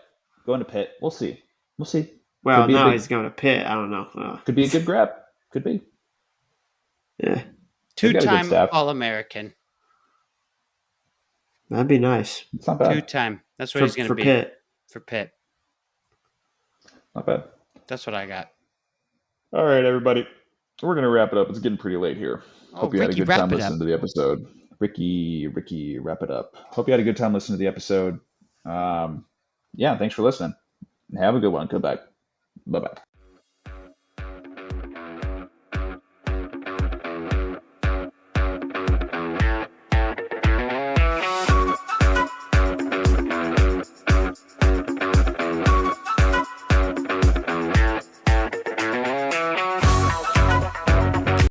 going to Pitt, we'll see. Well, Could be a now big- he's going to Pitt. I don't know. Could be a good grab. Could be. Yeah, They've got a good 2-time staff. All-American. that'd be nice. It's not bad. 2-time. That's what he's going to For be. Pitt. For Pitt. Not bad. That's what I got. All right, everybody. We're going to wrap it up. It's getting pretty late here. Hope you had a Ricky, good wrap time it listening to the episode. Ricky, wrap it up. Hope you had a good time listening to the episode. Yeah, thanks for listening. Have a good one. Come back. Bye-bye.